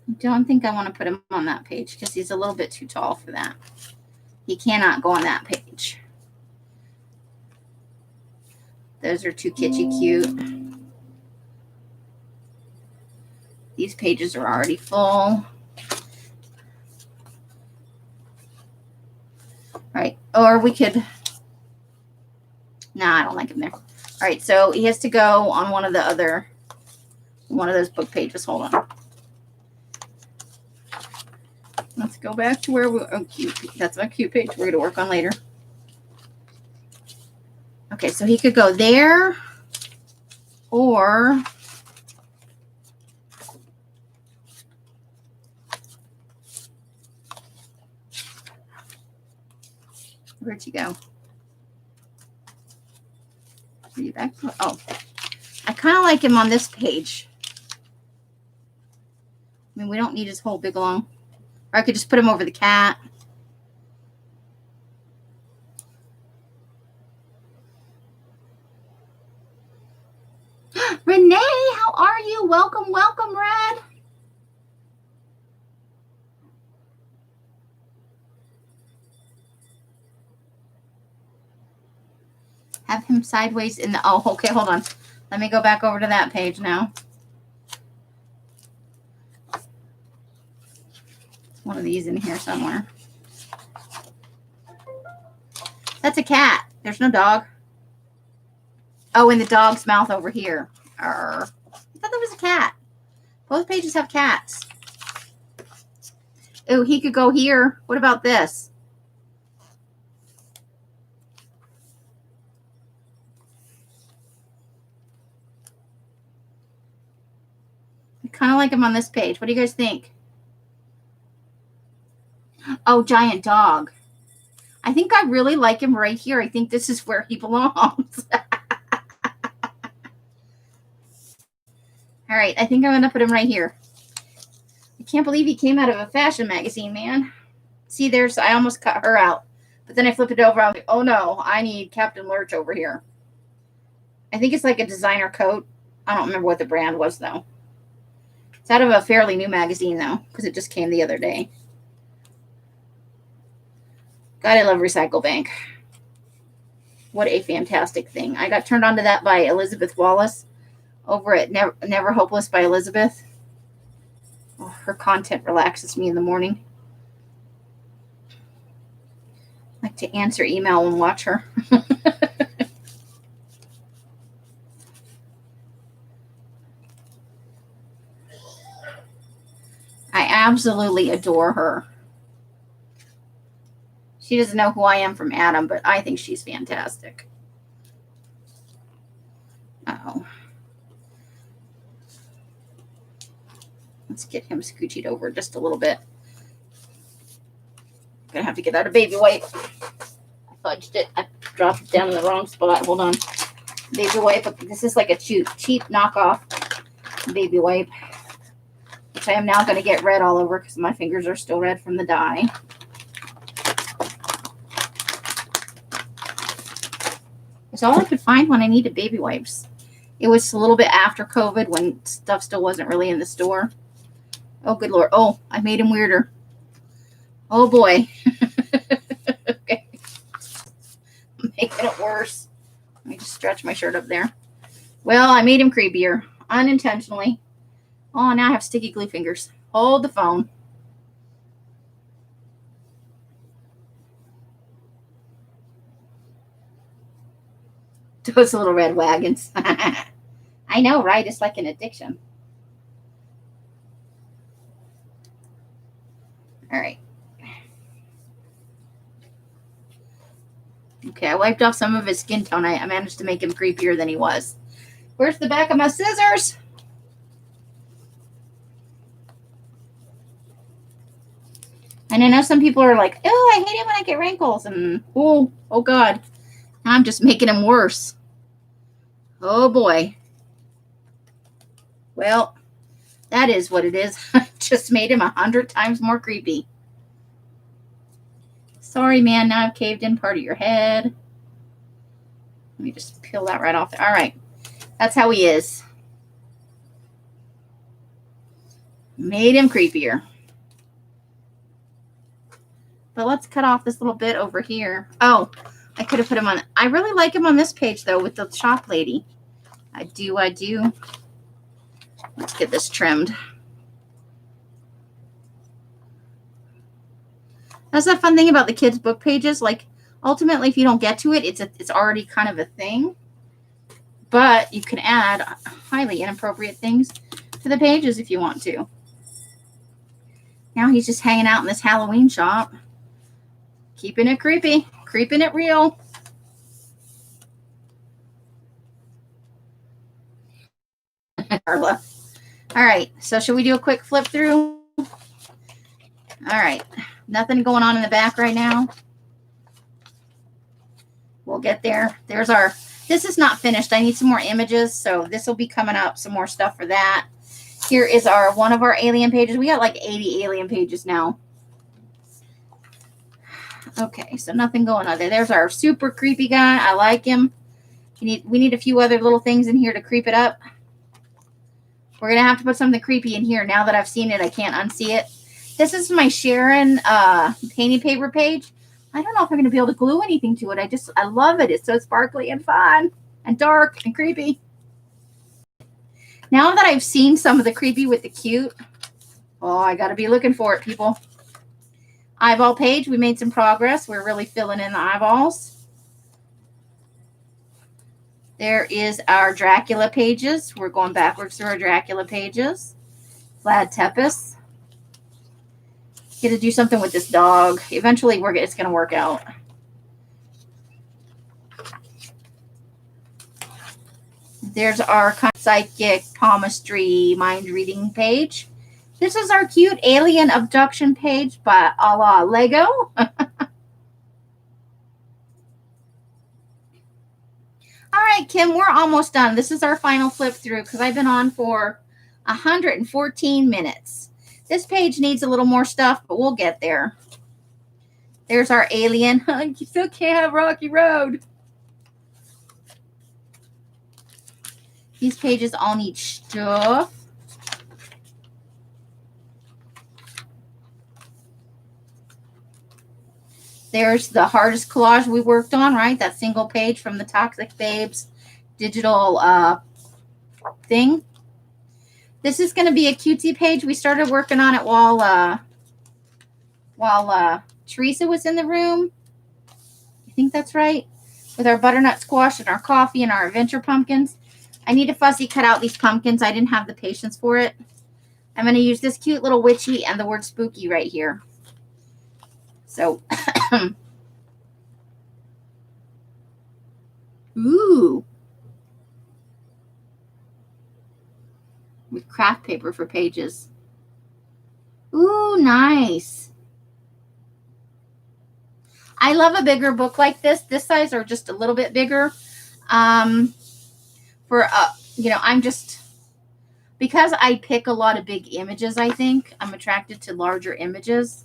I don't think I want to put him on that page because he's a little bit too tall for that. He cannot go on that page. Those are too kitschy cute. These pages are already full. All right. Or we could. Nah, I don't like him there. All right. So he has to go on one of those book pages. Hold on. Let's go back to where cute. That's my cute page we're going to work on later. Okay. So he could go there or. Where'd you go? Are you back? Oh, I kind of like him on this page. I mean, we don't need his whole big long. Or I could just put him over the cat. Renee, how are you? Welcome, welcome, Red. Have him sideways in the... Oh, okay, hold on. Let me go back over to that page now. There's one of these in here somewhere. That's a cat. There's no dog. Oh, in the dog's mouth over here. I thought that was a cat. Both pages have cats. Oh, he could go here. What about this? I kind of like him on this page. What do you guys think? Oh, giant dog. I think I really like him right here. I think this is where he belongs. All right, I think I'm going to put him right here. I can't believe he came out of a fashion magazine, man. See, I almost cut her out. But then I flipped it over. I'm like, oh no, I need Captain Lurch over here. I think it's like a designer coat. I don't remember what the brand was, though. It's out of a fairly new magazine, though, because it just came the other day. God, I love Recycle Bank. What a fantastic thing. I got turned on to that by Elizabeth Wallace over at Never Hopeless by Elizabeth. Oh, her content relaxes me in the morning. I like to answer email and watch her. I absolutely adore her. She doesn't know who I am from Adam, but I think she's fantastic. Uh-oh. Let's get him scoochied over just a little bit. I'm going to have to get out a baby wipe. I fudged it. I dropped it down in the wrong spot. Hold on. Baby wipe. This is like a cheap knockoff baby wipe, which I am now going to get red all over because my fingers are still red from the dye. It's all I could find when I needed baby wipes. It was a little bit after COVID when stuff still wasn't really in the store. Oh, good Lord. Oh, I made him weirder. Oh, boy. Okay. I'm making it worse. Let me just stretch my shirt up there. Well, I made him creepier unintentionally. Oh, now I have sticky glue fingers. Hold the phone. Those little red wagons. I know, right? It's like an addiction. All right. Okay, I wiped off some of his skin tone. I managed to make him creepier than he was. Where's the back of my scissors? And I know some people are like, oh, I hate it when I get wrinkles. And oh God. I'm just making him worse. Oh, boy. Well, that is what it is. I just made him 100 times more creepy. Sorry, man. Now I've caved in part of your head. Let me just peel that right off there. All right. That's how he is. Made him creepier. But let's cut off this little bit over here. Oh, I could have put him on. I really like him on this page, though, with the shop lady. I do. Let's get this trimmed. That's the fun thing about the kids' book pages. Like, ultimately, if you don't get to it, it's already kind of a thing. But you can add highly inappropriate things to the pages if you want to. Now he's just hanging out in this Halloween shop. Keeping it creepy. Creeping it real. Carla. All right. So should we do a quick flip through? All right. Nothing going on in the back right now. We'll get there. There's our, this is not finished. I need some more images. So this will be coming up, some more stuff for that. Here is one of our alien pages. We got like 80 alien pages now. Okay, so nothing going on there. There's our super creepy guy. I like him. We need a few other little things in here to creep it up. We're going to have to put something creepy in here. Now that I've seen it, I can't unsee it. This is my Sharon painting paper page. I don't know if I'm going to be able to glue anything to it. I love it. It's so sparkly and fun and dark and creepy. Now that I've seen some of the creepy with the cute, oh, I got to be looking for it, people. Eyeball page. We made some progress. We're really filling in the eyeballs. There is our Dracula pages. We're going backwards through our Dracula pages. Vlad Tepes. Get to do something with this dog. Eventually, it's going to work out. There's our psychic palmistry mind reading page. This is our cute alien abduction page by a la Lego. All right, Kim, we're almost done. This is our final flip through because I've been on for 114 minutes. This page needs a little more stuff, but we'll get there. There's our alien. You still can't have Rocky Road. These pages all need stuff. There's the hardest collage we worked on, right? That single page from the Toxic Babes digital thing. This is going to be a cutesy page. We started working on it while Teresa was in the room. I think that's right. With our butternut squash and our coffee and our adventure pumpkins. I need to fussy cut out these pumpkins. I didn't have the patience for it. I'm going to use this cute little witchy and the word spooky right here. So, ooh. With craft paper for pages. Ooh, nice. I love a bigger book like this. This size or just a little bit bigger. I'm just, because I pick a lot of big images, I think I'm attracted to larger images.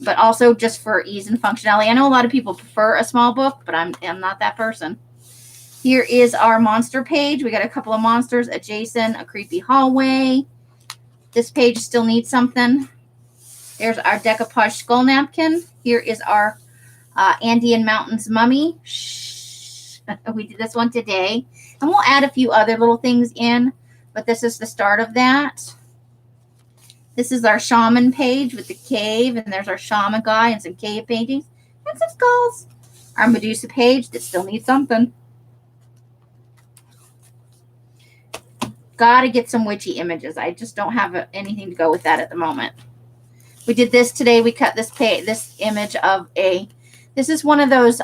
But also just for ease and functionality. I know a lot of people prefer a small book, but I'm not that person. Here is our monster page. We got a couple of monsters, a Jason, a creepy hallway. This page still needs something. There's our decoupage skull napkin. Here is our Andean Mountains mummy. Shh. We did this one today. And we'll add a few other little things in, but this is the start of that. This is our shaman page with the cave, and there's our shaman guy and some cave paintings and some skulls. Our Medusa page that still needs something. Gotta get some witchy images. I just don't have anything to go with that at the moment. We did this today. We cut this image of this is one of those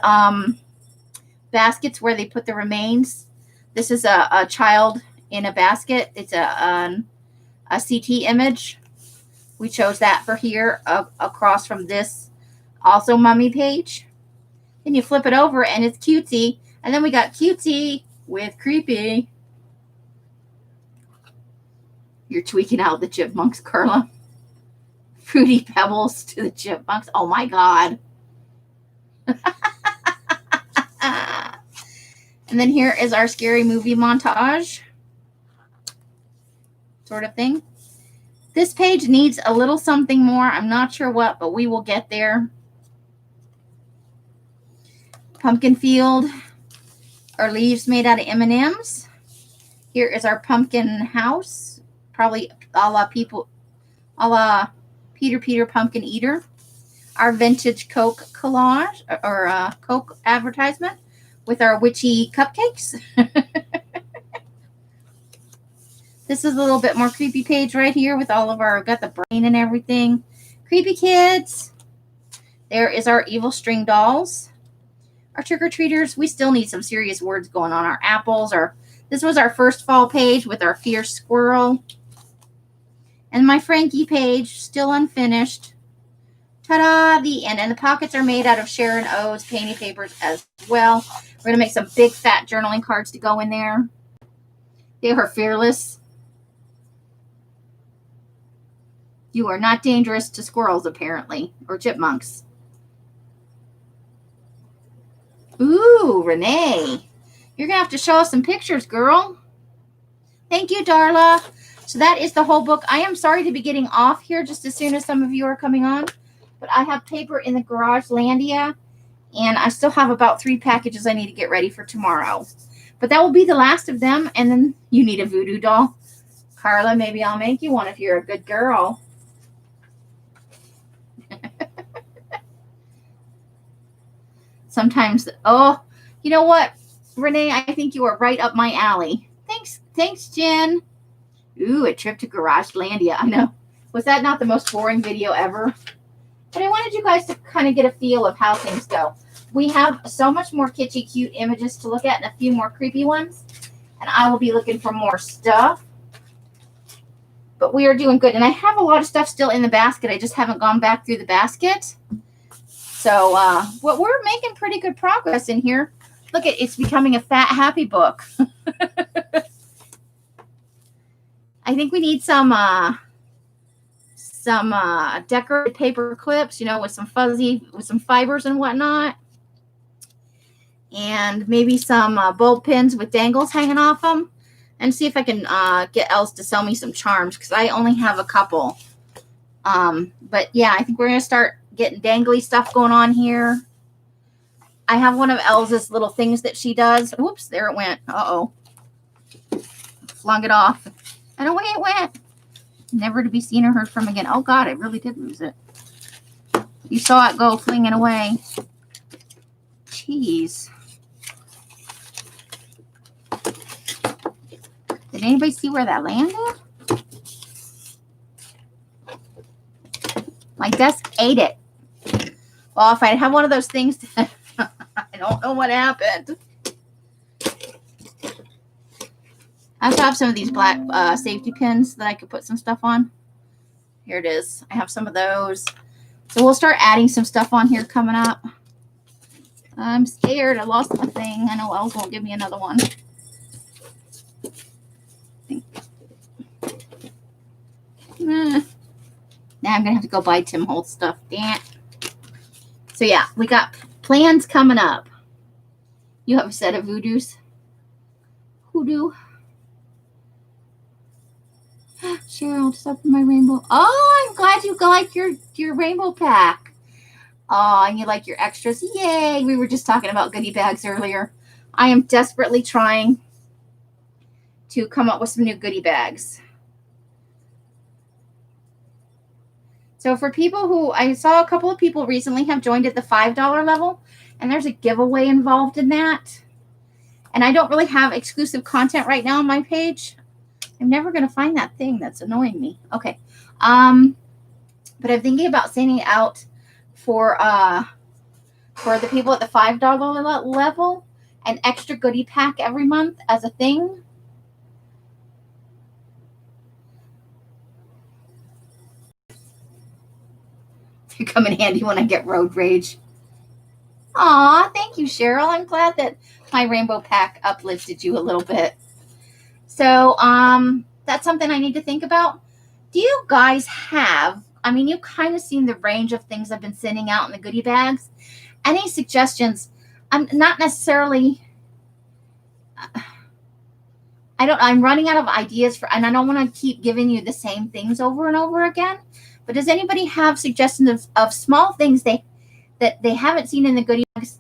baskets where they put the remains. This is a child in a basket. It's a CT image. We chose that for here across from this also mummy page. Then you flip it over and it's cutesy. And then we got cutesy with creepy. You're tweaking out the chipmunks, Carla. Fruity Pebbles to the chipmunks. Oh my God. And then here is our scary movie montage. Sort of thing. This page needs a little something more. I'm not sure what, but we will get there. Pumpkin field. Our leaves made out of M&Ms. Here is our pumpkin house. Probably a la Peter Pumpkin Eater. Our vintage Coke collage or Coke advertisement with our witchy cupcakes. This is a little bit more creepy page right here with all of our, got the brain and everything. Creepy kids. There is our evil string dolls. Our trick-or-treaters. We still need some serious words going on. Our apples. This was our first fall page with our fierce squirrel. And my Frankie page, still unfinished. Ta-da, the end. And the pockets are made out of Sharon O's painting papers as well. We're going to make some big fat journaling cards to go in there. They are fearless. You are not dangerous to squirrels, apparently, or chipmunks. Ooh, Renee. You're going to have to show us some pictures, girl. Thank you, Darla. So that is the whole book. I am sorry to be getting off here just as soon as some of you are coming on. But I have paper in the garage Landia. And I still have about 3 packages I need to get ready for tomorrow. But that will be the last of them. And then you need a voodoo doll. Carla, maybe I'll make you one if you're a good girl. Sometimes, oh, you know what, Renee, I think you are right up my alley. Thanks, Jen. Ooh, a trip to Garage Landia. I know. Was that not the most boring video ever? But I wanted you guys to kind of get a feel of how things go. We have so much more kitschy cute images to look at and a few more creepy ones. And I will be looking for more stuff. But we are doing good. And I have a lot of stuff still in the basket. I just haven't gone back through the basket. So we're making pretty good progress in here. Look, it's becoming a fat, happy book. I think we need some decorated paper clips, with some fibers and whatnot. And maybe some bulb pins with dangles hanging off them. And see if I can get Els to sell me some charms because I only have a couple. But yeah, I think we're going to start getting dangly stuff going on here. I have one of Elsa's little things that she does. Whoops, there it went. Uh-oh. Flung it off. And away it went. Never to be seen or heard from again. Oh, God, I really did lose it. You saw it go flinging away. Jeez. Did anybody see where that landed? My desk ate it. Well, if I had one of those things, I don't know what happened. I also have some of these black safety pins that I could put some stuff on. Here it is. I have some of those. So we'll start adding some stuff on here coming up. I'm scared. I lost my thing. I know Els won't give me another one. Now I'm going to have to go buy Tim Holtz stuff. Damn. So yeah, we got plans coming up. You have a set of voodoos. Hoodoo. Cheryl, just open my rainbow. Oh, I'm glad you like your rainbow pack. Oh, and you like your extras. Yay. We were just talking about goodie bags earlier. I am desperately trying to come up with some new goodie bags. So for people who, I saw a couple of people recently have joined at the $5 level, and there's a giveaway involved in that. And I don't really have exclusive content right now on my page. I'm never going to find that thing. That's annoying me. Okay. But I'm thinking about sending it out for the people at the $5 level, an extra goodie pack every month as a thing. They come in handy when I get road rage. Aw, thank you, Cheryl. I'm glad that my rainbow pack uplifted you a little bit. So, that's something I need to think about. Do you guys have, I mean, you've kind of seen the range of things I've been sending out in the goodie bags. Any suggestions? I'm not necessarily, I'm running out of ideas and I don't want to keep giving you the same things over and over again. But does anybody have suggestions of small things that they haven't seen in the goodie bags?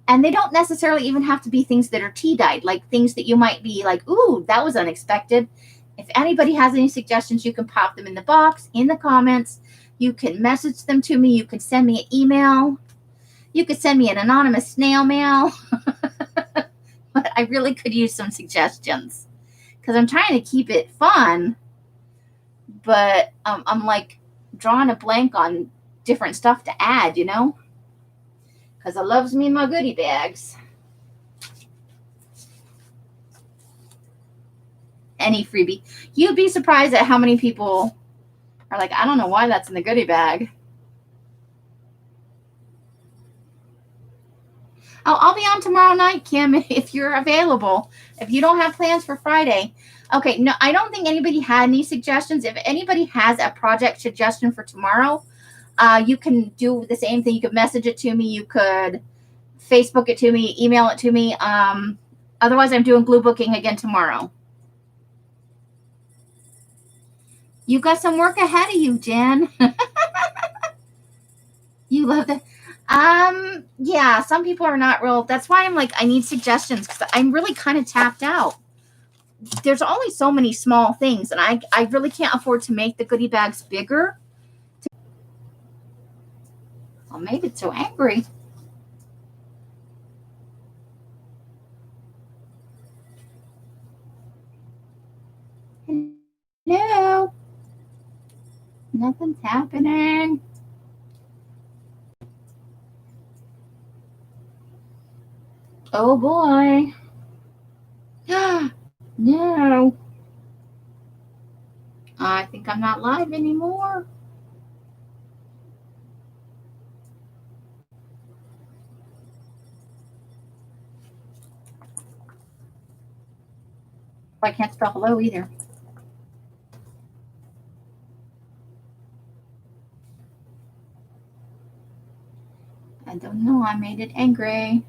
And they don't necessarily even have to be things that are tea-dyed, like things that you might be like, ooh, that was unexpected. If anybody has any suggestions, you can pop them in the box, in the comments. You can message them to me. You can send me an email. You could send me an anonymous snail mail. But I really could use some suggestions because I'm trying to keep it fun. But I'm like drawing a blank on different stuff to add, you know, because I loves me my goodie bags. Any freebie. You'd be surprised at how many people are like, I don't know why that's in the goodie bag. Oh, I'll be on tomorrow night, Kim, if you're available. If you don't have plans for Friday. Okay, no, I don't think anybody had any suggestions. If anybody has a project suggestion for tomorrow, you can do the same thing. You could message it to me. You could Facebook it to me, email it to me. Otherwise, I'm doing Gluebooking again tomorrow. You got some work ahead of you, Jen. You love that. Yeah, some people are not real. That's why I'm like, I need suggestions because I'm really kind of tapped out. There's only so many small things, and I really can't afford to make the goodie bags bigger. What made it so angry? Hello? Nothing's happening. Oh boy. No. I think I'm not live anymore. I can't spell hello either. I don't know. I made it angry.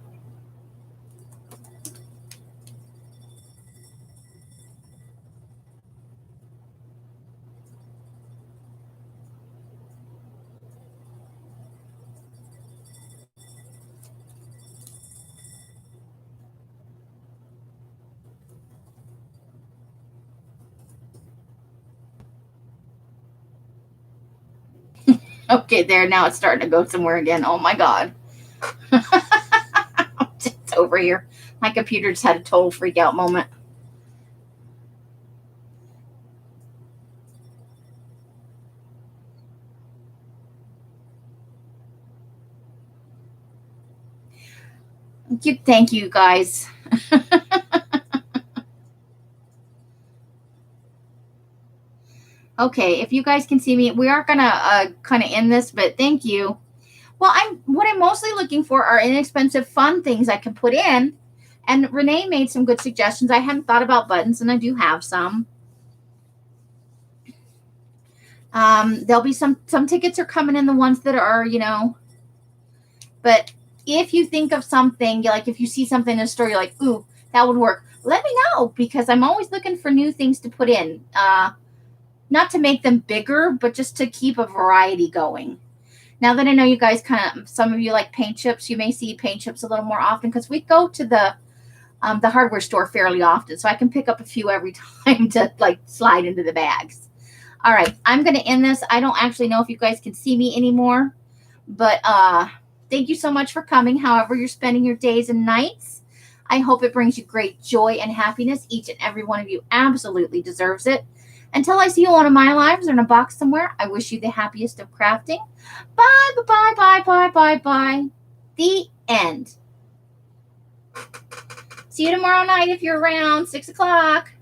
Okay, there. Now it's starting to go somewhere again. Oh my God. It's over here. My computer just had a total freak out moment. Thank you guys. Okay, if you guys can see me, we are gonna kind of end this, but thank you. Well, what I'm mostly looking for are inexpensive, fun things I can put in. And Renee made some good suggestions. I hadn't thought about buttons, and I do have some. There'll be some tickets are coming in, the ones that are, but if you think of something, like if you see something in a store, you're like, ooh, that would work. Let me know, because I'm always looking for new things to put in. Not to make them bigger, but just to keep a variety going. Now that I know you guys some of you like paint chips, you may see paint chips a little more often, because we go to the hardware store fairly often, so I can pick up a few every time to like slide into the bags. All right, I'm going to end this. I don't actually know if you guys can see me anymore, but thank you so much for coming. However you're spending your days and nights, I hope it brings you great joy and happiness. Each and every one of you absolutely deserves it. Until I see you on one of my lives or in a box somewhere, I wish you the happiest of crafting. Bye, bye, bye, bye, bye, bye. The end. See you tomorrow night if you're around, 6 o'clock.